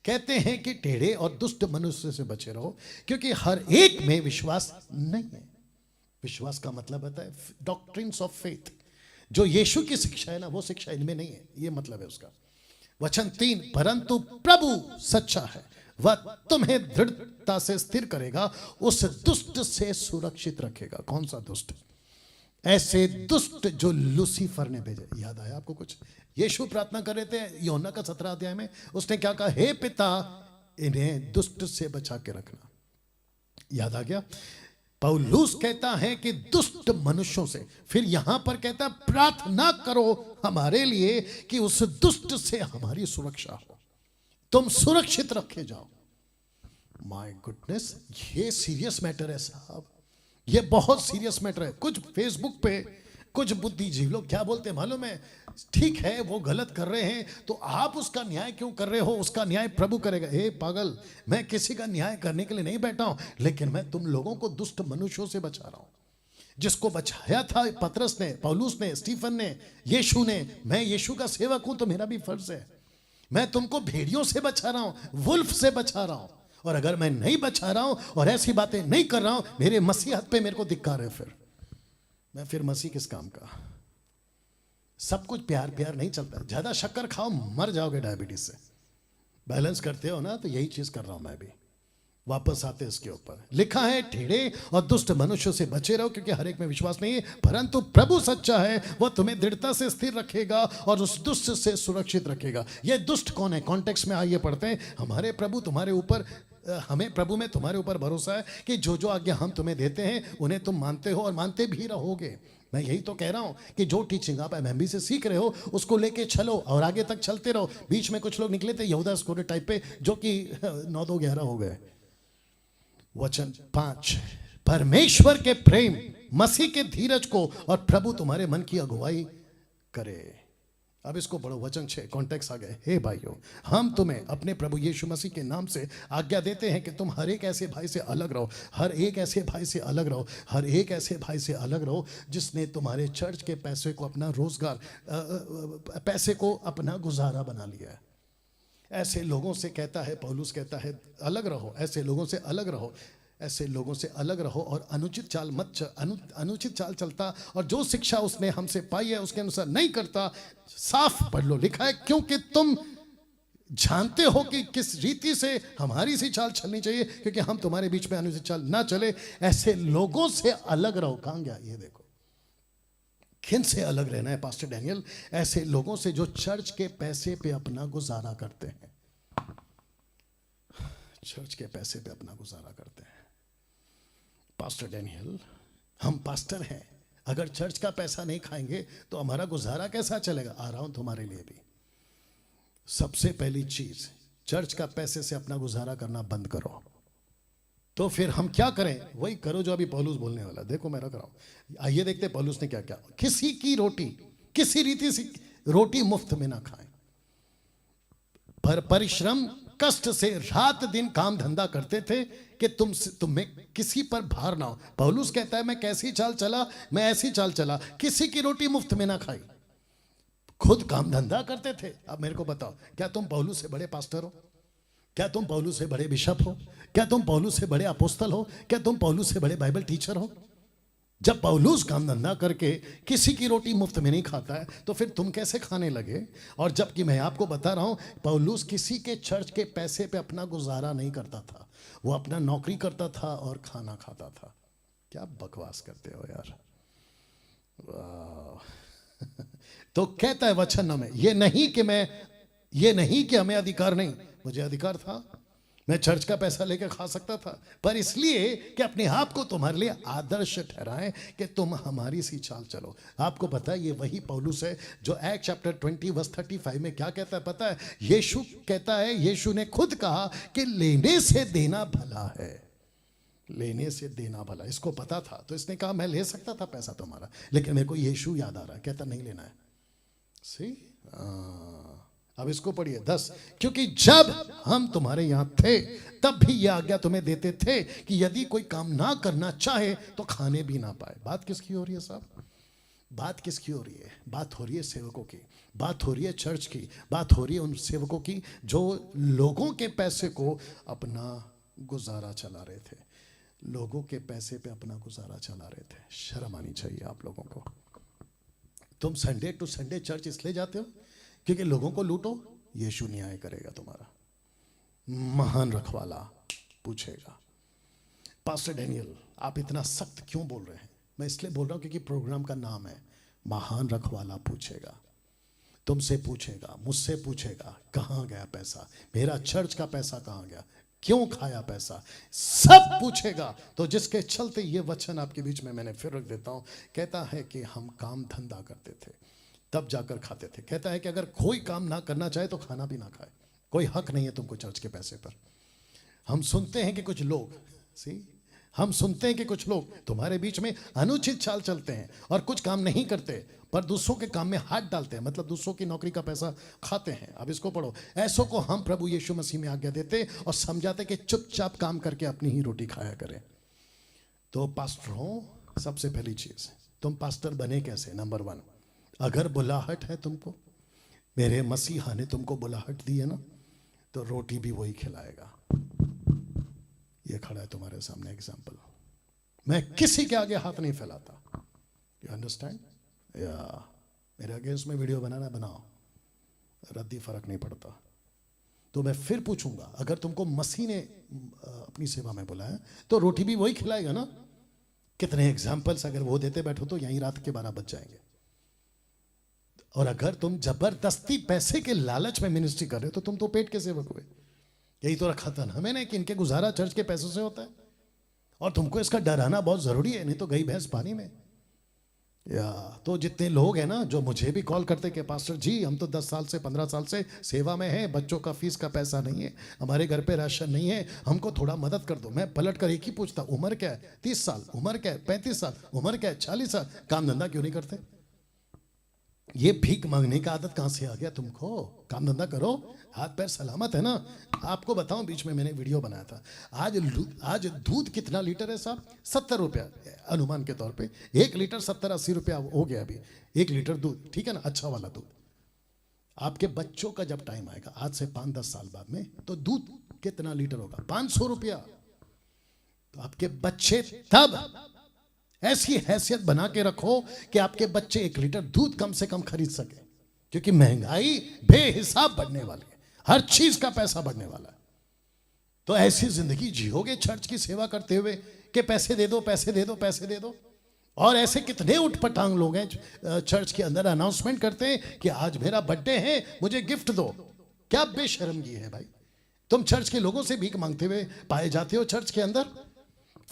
[SPEAKER 1] कहते हैं कि टेढ़े और दुष्ट मनुष्य से बचे रहो, क्योंकि हर एक में विश्वास नहीं है। विश्वास का मतलब होता है डॉक्ट्रिन्स ऑफ फेथ, जो यीशु की शिक्षा है ना, वो शिक्षा इनमें नहीं है, ये मतलब है उसका। वचन 3, परंतु प्रभु सच्चा है, वह तुम्हें दृढ़ता से स्थिर करेगा, उस दुष्ट से सुरक्षित रखेगा। कौन सा दुष्ट? ऐसे दुष्ट जो लूसीफर ने भेजे। याद आया आपको कुछ? यीशु प्रार्थना कर रहे थे यूहन्ना का 17 अध्याय में, उसने क्या कहा? हे पिता, इन्हें दुष्ट से बचा के रखना। याद आ गया? पौलुस कहता है कि दुष्ट मनुष्यों से, फिर यहां पर कहता है प्रार्थना करो हमारे लिए कि उस दुष्ट से हमारी सुरक्षा हो, तुम सुरक्षित रखे जाओ। माय गुडनेस, ये सीरियस मैटर है साहब, ये बहुत सीरियस मैटर है। कुछ फेसबुक पे कुछ बुद्धिजीवी लोग क्या बोलते हैं मालूम है? ठीक है वो गलत कर रहे हैं तो आप उसका न्याय क्यों कर रहे हो? उसका न्याय प्रभु करेगा। हे पागल, मैं किसी का न्याय करने के लिए नहीं बैठा हूं, लेकिन मैं तुम लोगों को दुष्ट मनुष्यों से बचा रहा हूं। जिसको बचाया था पतरस ने, पौलुस ने, स्टीफन ने, यीशु ने। मैं यीशु का सेवक हूं तो मेरा भी फर्ज है। मैं तुमको भेड़ियों से बचा रहा हूं, वुल्फ से बचा रहा हूं। और अगर मैं नहीं बचा रहा हूं और ऐसी बातें नहीं कर रहा हूं, मेरे मसीहत पे मेरे को धिक्कार है। फिर मसीह किस काम का? सब कुछ प्यार प्यार नहीं चलता। ज्यादा शक्कर खाओ मर जाओगे डायबिटीज से। बैलेंस करते हो ना, तो यही चीज कर रहा हूं मैं भी। वापस आते इसके ऊपर लिखा है, ढेड़े और दुष्ट मनुष्यों से बचे रहो, क्योंकि हर एक में विश्वास नहीं है, परंतु प्रभु सच्चा है, वह तुम्हें दृढ़ता से स्थिर रखेगा और उस दुष्ट से सुरक्षित रखेगा। ये दुष्ट कौन है? कॉन्टेक्स्ट में आइए पढ़ते हैं। हमारे प्रभु तुम्हारे ऊपर, हमें प्रभु में तुम्हारे ऊपर भरोसा है कि जो जो आज्ञा हम तुम्हें देते हैं उन्हें तुम मानते हो और मानते भी रहोगे। मैं यही तो कह रहा हूं कि जो टीचिंग आप एमएमबी से सीख रहे हो उसको लेके चलो और आगे तक चलते रहो। बीच में कुछ लोग निकले थे यहूदा इस्करियोती टाइप पे, जो कि 9-2-11 हो गए। वचन 5, परमेश्वर के प्रेम, मसीह के धीरज को और प्रभु तुम्हारे मन की अगुवाई करे। अब इसको पढ़ो, वचन 6, कॉन्टेक्स्ट आ गए। हे भाइयों, हम तुम्हें अपने प्रभु यीशु मसीह के नाम से आज्ञा देते हैं कि तुम हर एक ऐसे भाई से अलग रहो, हर एक ऐसे भाई से अलग रहो, हर एक ऐसे भाई से अलग रहो जिसने तुम्हारे चर्च के पैसे को अपना रोजगार, पैसे को अपना गुजारा बना लिया है। ऐसे लोगों से कहता है पौलुस, कहता है अलग रहो, ऐसे लोगों से अलग रहो, ऐसे लोगों से अलग रहो और अनुचित चाल मत अनुचित चाल चलता और जो शिक्षा उसने हमसे पाई है उसके अनुसार नहीं करता। साफ पढ़ लो, लिखा है क्योंकि तुम जानते हो कि किस रीति से हमारी सी चाल चलनी चाहिए, क्योंकि हम तुम्हारे बीच में अनुचित चाल ना चले। ऐसे लोगों से अलग रहो। कहां गया ये? देखो किन से अलग रहना है पास्टर डैनियल? ऐसे लोगों से जो चर्च के पैसे पे अपना गुजारा करते हैं, चर्च के पैसे पे अपना गुजारा करते हैं। पास्टर डैनियल, हम पास्टर हैं, अगर चर्च का पैसा नहीं खाएंगे तो हमारा गुजारा कैसा चलेगा? आ रहा हूं तुम्हारे लिए भी। सबसे पहली चीज, चर्च का पैसे से अपना गुजारा करना बंद करो। तो फिर हम क्या करें? वही करो जो अभी पौलुस बोलने वाला। देखो मैं रख रहा हूं, आइए देखते पौलुस ने क्या क्या। किसी की रोटी, किसी रीति से रोटी मुफ्त में ना खाएं, पर परिश्रम कष्ट से रात दिन काम धंधा करते थे कि तुम्हें किसी पर भार ना हो। पौलुस कहता है मैं कैसी चाल चला, मैं ऐसी चाल चला, किसी की रोटी मुफ्त में ना खाई, खुद काम धंधा करते थे। अब मेरे को बताओ, क्या तुम पौलुस से बड़े पास्टर हो? क्या तुम पौलुस से बड़े बिशप हो? क्या तुम पौलुस से बड़े अपोस्तल हो? क्या तुम पौलुस से बड़े बाइबल टीचर हो? जब पौलुस काम धंधा करके किसी की रोटी मुफ्त में नहीं खाता है तो फिर तुम कैसे खाने लगे? और जबकि मैं आपको बता रहा हूं, पौलुस किसी के चर्च के पैसे पे अपना गुजारा नहीं करता था, वो अपना नौकरी करता था और खाना खाता था। क्या बकवास करते हो यार। तो कहता है वचन में, ये नहीं कि हमें अधिकार नहीं, मुझे अधिकार था, मैं चर्च का पैसा लेकर खा सकता था, पर इसलिए कि अपने आप को तुम्हारे लिए आदर्श ठहराएं कि तुम हमारी सी चाल चलो। आपको पता है ये वही पौलुस है जो एक्ट चैप्टर 20 वर्स 35 में क्या कहता है पता है? यीशु कहता है, यीशु ने खुद कहा कि लेने से देना भला है, लेने से देना भला। इसको पता था तो इसने कहा मैं ले सकता था पैसा तुम्हारा, लेकिन मेरे को यीशु याद आ रहा है, कहता नहीं लेना है। सी अब इसको पढ़िए 10, क्योंकि जब हम तुम्हारे यहां थे तब भी यह आज्ञा तुम्हें देते थे कि यदि कोई काम ना करना चाहे तो खाने भी ना पाए। बात किसकी हो रही है साहब? बात किसकी हो रही है? बात हो रही है सेवकों की, बात हो रही है चर्च की, बात हो रही है उन सेवकों की जो लोगों के पैसे को अपना गुजारा चला रहे थे, लोगों के पैसे पे अपना गुजारा चला रहे थे। शर्म आनी चाहिए आप लोगों को। तुम संडे टू संडे चर्च इसलिए जाते हो क्योंकि लोगों को लूटो, यीशु न्याय करेगा तुम्हारा, महान रखवाला पूछेगा। पास्टर डैनियल आप इतना सख्त क्यों बोल रहे हैं? मैं इसलिए बोल रहा हूँ क्योंकि प्रोग्राम का नाम है महान रखवाला पूछेगा। तुमसे पूछेगा, मुझसे पूछेगा, कहाँ गया पैसा, मेरा चर्च का पैसा कहाँ गया, क्यों खाया पैसा, सब पूछेगा। तो जिसके चलते ये वचन आपके बीच में मैंने फिर रख देता हूँ। कहता है कि हम काम धंधा करते थे तब जाकर खाते थे। कहता है कि अगर कोई काम ना करना चाहे तो खाना भी ना खाए, कोई हक नहीं है तुमको चर्च के पैसे पर। हम सुनते हैं कि कुछ लोग हम सुनते हैं कि कुछ लोग तुम्हारे बीच में अनुचित चाल चलते हैं और कुछ काम नहीं करते पर दूसरों के काम में हाथ डालते हैं, मतलब दूसरों की नौकरी का पैसा खाते हैं। अब इसको पढ़ो। ऐसों को हम प्रभु यीशु मसीह में आज्ञा देते और समझाते कि चुपचाप काम करके अपनी ही रोटी खाया करें। तो पास्टर हो, सबसे पहली चीज तुम पास्टर बने कैसे? नंबर 1, अगर बुलाहट है तुमको, मेरे मसीहा ने तुमको बुलाहट दी है ना, तो रोटी भी वही खिलाएगा। ये खड़ा है तुम्हारे सामने एग्जाम्पल। मैं किसी के आगे हाथ नहीं फैलाता। You understand? या मेरे अगेंस्ट में वीडियो बनाना बनाओ, रद्दी फर्क नहीं पड़ता। तो मैं फिर पूछूंगा, अगर तुमको मसीह ने अपनी सेवा में बुलाया तो रोटी भी वही खिलाएगा ना? कितने एग्जाम्पल्स अगर वो देते बैठो तो यहीं रात के 12 बज जाएंगे। और अगर तुम जबरदस्ती पैसे के लालच में मिनिस्ट्री कर रहे हो तो तुम तो पेट के सेवक हुए। यही तो रखा था ना मैंने कि इनके गुजारा चर्च के पैसों से होता है, और तुमको इसका डराना बहुत जरूरी है, नहीं तो गई भैंस पानी में। या तो जितने लोग हैं ना जो मुझे भी कॉल करते कि पास्टर जी हम तो 10 साल से 15 साल से सेवा में हैं, बच्चों का फीस का पैसा नहीं है, हमारे घर पे राशन नहीं है, हमको थोड़ा मदद कर दो। मैं पलट कर एक ही पूछता, उम्र क्या है? 30 साल। उम्र क्या है? 35 साल। उम्र क्या है? 40 साल। काम धंधा क्यों नहीं करते? ये भीख मांगने का आदत कहां से आ गया तुमको? काम धंधा करो, हाथ पैर सलामत है ना। आपको बताऊं, बीच में मैंने वीडियो बनाया था। आज दूध कितना लीटर है साहब? 70 रुपया अनुमान के तौर पे। 1 लीटर 70-80 रुपया हो गया अभी 1 लीटर दूध, ठीक है ना, अच्छा वाला दूध। आपके बच्चों का जब टाइम आएगा आज से 5-10 साल बाद में, तो दूध कितना लीटर होगा? 500 रुपया। तो आपके बच्चे तब ऐसी हैसियत बना के रखो कि आपके बच्चे 1 लीटर दूध कम से कम खरीद सके, क्योंकि महंगाई बेहिसाब बढ़ने वाली है, हर चीज का पैसा बढ़ने वाला है। तो ऐसी जिंदगी जियोगे चर्च की सेवा करते हुए कि पैसे दे दो, पैसे दे दो, पैसे दे दो। और ऐसे कितने उठपटांग लोग हैं चर्च के अंदर अनाउंसमेंट करते हैं कि आज मेरा बर्थडे है, मुझे गिफ्ट दो। क्या बेशर्मगी है भाई? तुम चर्च के लोगों से भीख मांगते हुए पाए जाते हो चर्च के अंदर।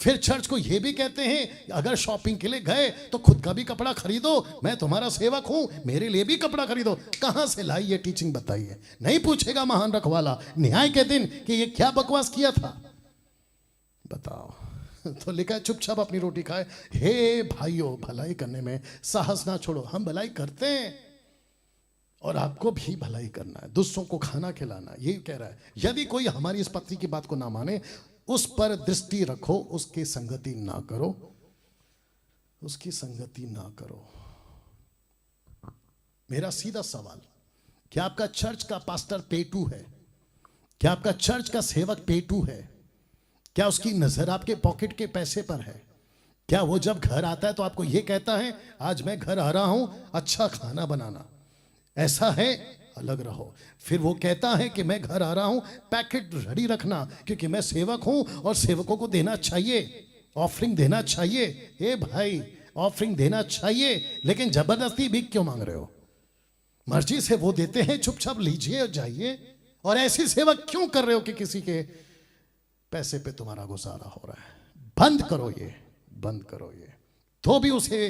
[SPEAKER 1] फिर चर्च को यह भी कहते हैं अगर शॉपिंग के लिए गए तो खुद का भी कपड़ा खरीदो, मैं तुम्हारा सेवक हूं, मेरे लिए भी कपड़ा खरीदो। कहां से लाई ये टीचिंग बताइए? नहीं पूछेगा महान रखवाला न्याय के दिन कि ये क्या बकवास किया था, बताओ। तो लिखा है चुपचाप अपनी रोटी खाए। हे भाइयों, भलाई करने में साहस ना छोड़ो। हम भलाई करते हैं और आपको भी भलाई करना है, दूसरों को खाना खिलाना। ये कह रहा है यदि कोई हमारी इस पत्री की बात को ना माने, उस पर दृष्टि रखो, उसकी संगति ना करो, उसकी संगति ना करो। मेरा सीधा सवाल, क्या आपका चर्च का पास्टर पेटू है? क्या आपका चर्च का सेवक पेटू है? क्या उसकी नजर आपके पॉकेट के पैसे पर है? क्या वो जब घर आता है तो आपको ये कहता है आज मैं घर आ रहा हूं, अच्छा खाना बनाना? ऐसा है, अलग रहो। फिर वो कहता है कि मैं घर आ रहा हूं, पैकेट रेडी रखना, क्योंकि मैं सेवक हूं और सेवकों को देना चाहिए, ऑफरिंग देना चाहिए। ए भाई, ऑफरिंग देना चाहिए, लेकिन जबरदस्ती भीख क्यों मांग रहे हो? मर्जी से वो देते हैं, चुपचाप लीजिए और जाइए। और ऐसी सेवा क्यों कर रहे हो कि किसी के पैसे पे तुम्हारा गुजारा हो रहा है? बंद करो ये, बंद करो ये। तो भी उसे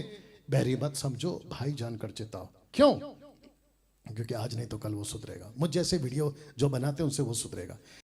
[SPEAKER 1] बहरी मत समझो, भाई जानकर चिताओ। क्यों? क्योंकि आज नहीं तो कल वो सुधरेगा। मुझ जैसे वीडियो जो बनाते हैं उनसे वो सुधरेगा।